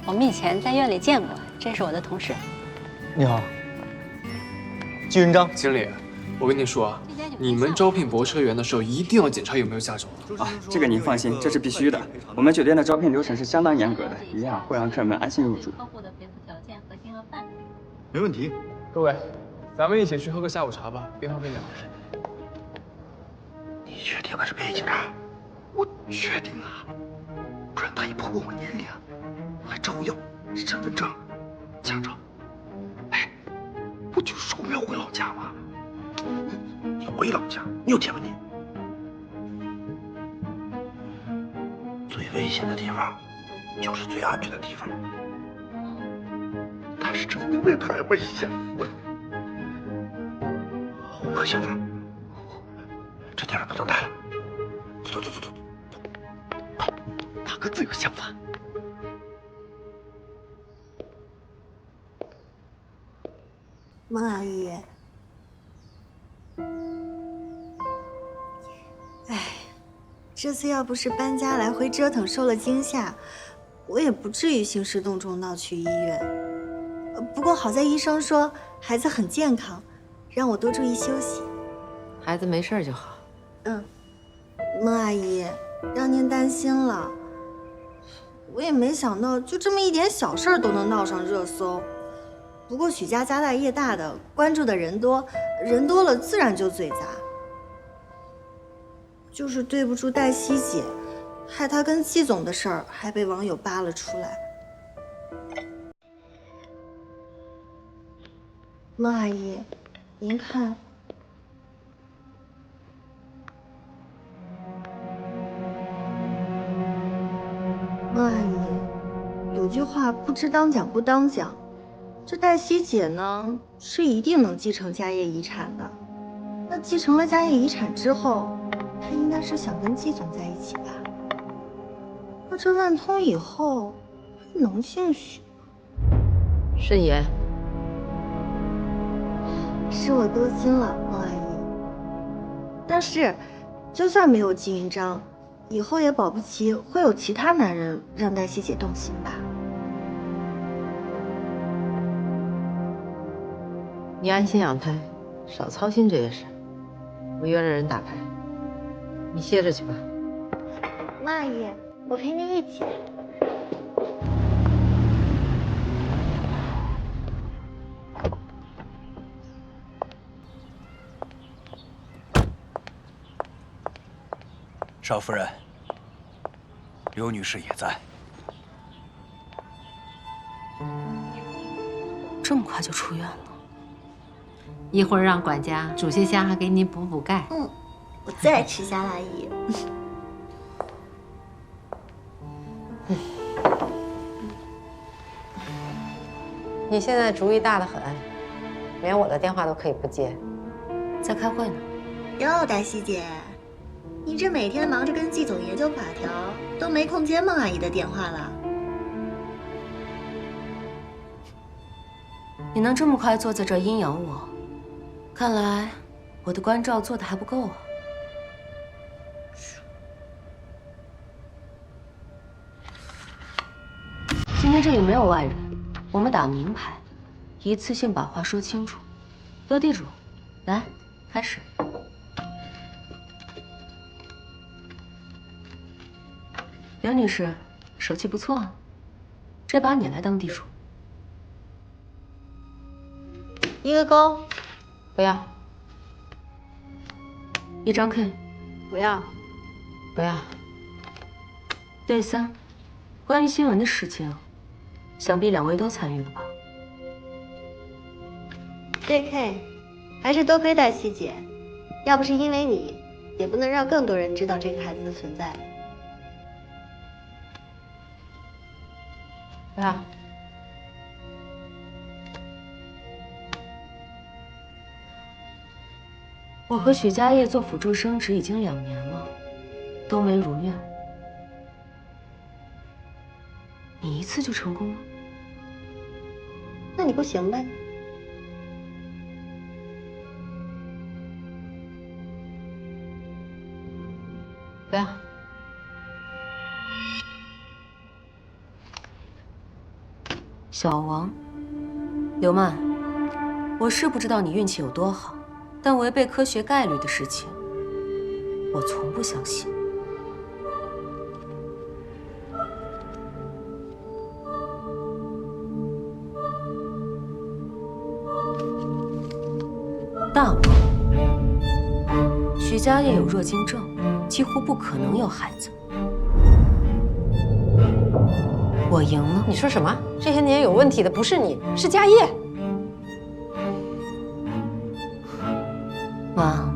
我们以前在院里见过，这是我的同事。你好，季云章经理，我跟你说啊，你们招聘泊车员的时候一定要检查有没有驾照啊。这个您放心，这是必须的。我们酒店的招聘流程是相当严格的，一样会让客人们安心入住。没问题。各位，咱们一起去喝个下午茶吧，别耗费粮食。你确定他是别野警察？我确定啊，不然他一不问我年龄，还找我要身份证、驾照。哎，不就说我要回老家吗？你回老家，你有钱吗你？最危险的地方，就是最安全的地方。他是真的也太危险了。我想法，这地方不能待了。走。大哥自有想法。孟阿姨，哎，这次要不是搬家来回折腾受了惊吓，我也不至于兴师动众闹去医院。不过好在医生说孩子很健康，让我多注意休息。孩子没事就好。孟阿姨，让您担心了。我也没想到，就这么一点小事儿都能闹上热搜。不过许家家大业大的，关注的人多，人多了自然就嘴杂。就是对不住黛西姐，害她跟季总的事儿还被网友扒了出来。孟阿姨，您看。孟阿姨，有句话不知当讲不当讲，这黛西姐呢是一定能继承家业遗产的。那继承了家业遗产之后，她应该是想跟季总在一起吧？那这万通以后还能姓许吗？慎言，是我多心了，孟阿姨。但是，就算没有季云章，以后也保不齐会有其他男人让黛西姐动心吧。你安心养胎，少操心这些事。我约了人打牌。你歇着去吧。妈阿姨，我陪您一起。少夫人，刘女士也在。这么快就出院了？一会儿让管家煮些虾，给你补补钙。我最爱吃虾了，阿姨。你现在主意大得很，连我的电话都可以不接。在开会呢。哟，黛西姐，你这每天忙着跟季总研究法条，都没空接孟阿姨的电话了。你能这么快坐在这儿阴阳我，看来我的关照做的还不够啊。今天这里没有外人，我们打明牌，一次性把话说清楚。斗地主，来，开始。刘女士，手气不错啊，这把你来当地主。一个勾，不要。一张 K， 不要。不要。对3，关于新闻的事情，想必两位都参与了吧？对 K， 还是多亏黛西姐，要不是因为你，也不能让更多人知道这个孩子的存在。不要。我和许家业做辅助生殖已经2年了，都没如愿。你一次就成功了？那你不行呗？不要。小王，刘曼，我是不知道你运气有多好，但违背科学概率的事情，我从不相信。大王，许家业有弱精症，几乎不可能有孩子。我赢了。你说什么？这些年有问题的不是你，是家业。妈，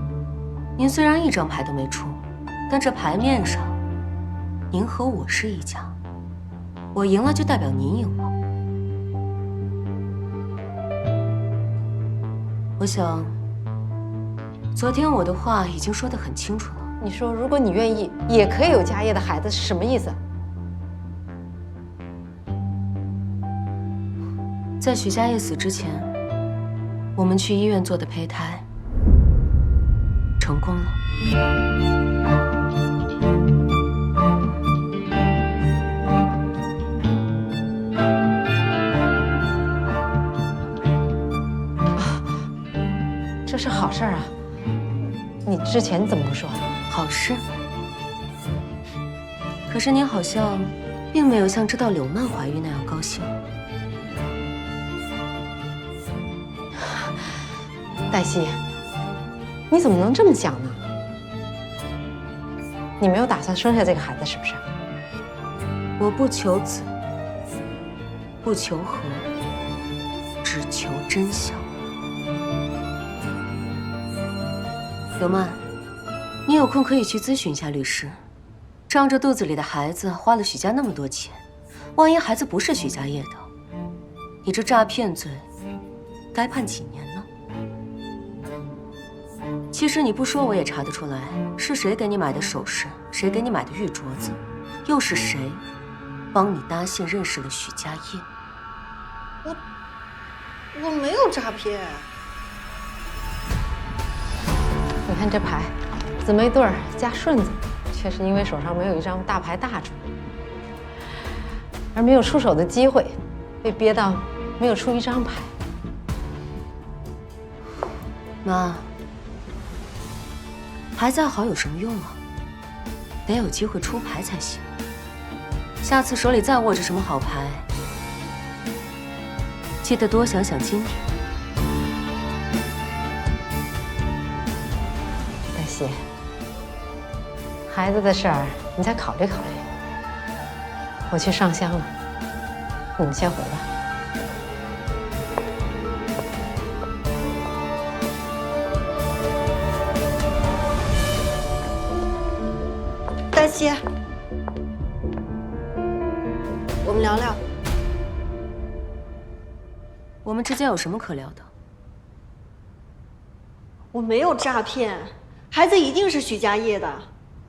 您虽然一张牌都没出，但这牌面上，您和我是一家。我赢了就代表您赢了。我想，昨天我的话已经说得很清楚了。你说，如果你愿意，也可以有家业的孩子，是什么意思？在许家业死之前，我们去医院做的胚胎成功了。这是好事啊！你之前怎么不说？好事。可是您好像并没有像知道柳曼怀孕那样高兴。黛西，你怎么能这么想呢？你没有打算生下这个孩子是不是？我不求子，不求和，只求真相。柳曼，你有空可以去咨询一下律师。仗着肚子里的孩子花了许家那么多钱，万一孩子不是许家业的，你这诈骗罪该判几年呢？其实你不说我也查得出来，是谁给你买的首饰，谁给你买的玉镯子，又是谁帮你搭线认识了许家业？我没有诈骗。你看这牌，姊妹对儿加顺子，却是因为手上没有一张大牌大主，而没有出手的机会，被憋到没有出一张牌。妈，牌再好有什么用啊？得有机会出牌才行。下次手里再握着什么好牌，记得多想想今天。黛西，孩子的事儿你再考虑考虑。我去上香了，你们先回吧。黛西，我们聊聊。我们之间有什么可聊的？我没有诈骗，孩子一定是许家业的。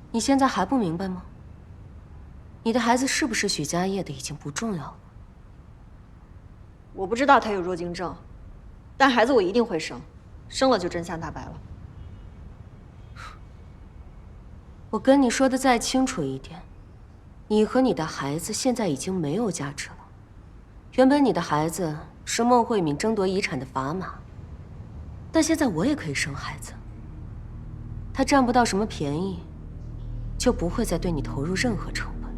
你现在还不明白吗？你的孩子是不是许家业的已经不重要了。我不知道他有弱精症，但孩子我一定会生，生了就真相大白了。我跟你说的再清楚一点，你和你的孩子现在已经没有价值了。原本你的孩子是孟慧敏争夺遗产的砝码，但现在我也可以生孩子。他占不到什么便宜，就不会再对你投入任何成本。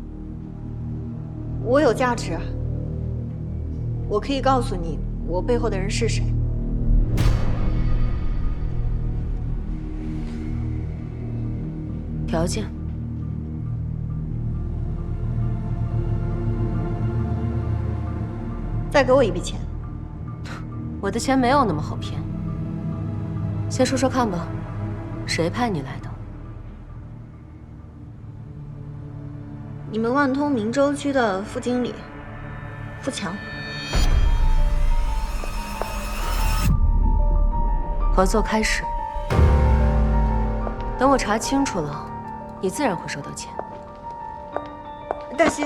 我有价值，我可以告诉你我背后的人是谁。条件？再给我一笔钱。我的钱没有那么好骗。先说说看吧，谁派你来的？你们万通明州区的副经理付强。合作开始。等我查清楚了，你自然会收到钱。黛西，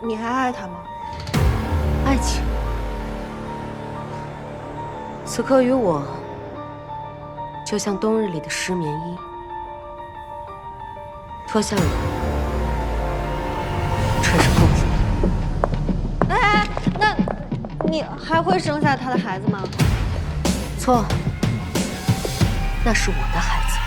你还爱他吗？爱情，此刻与我，就像冬日里的湿棉衣。脱下来，穿上后衣。哎，那你还会生下他的孩子吗？错，那是我的孩子。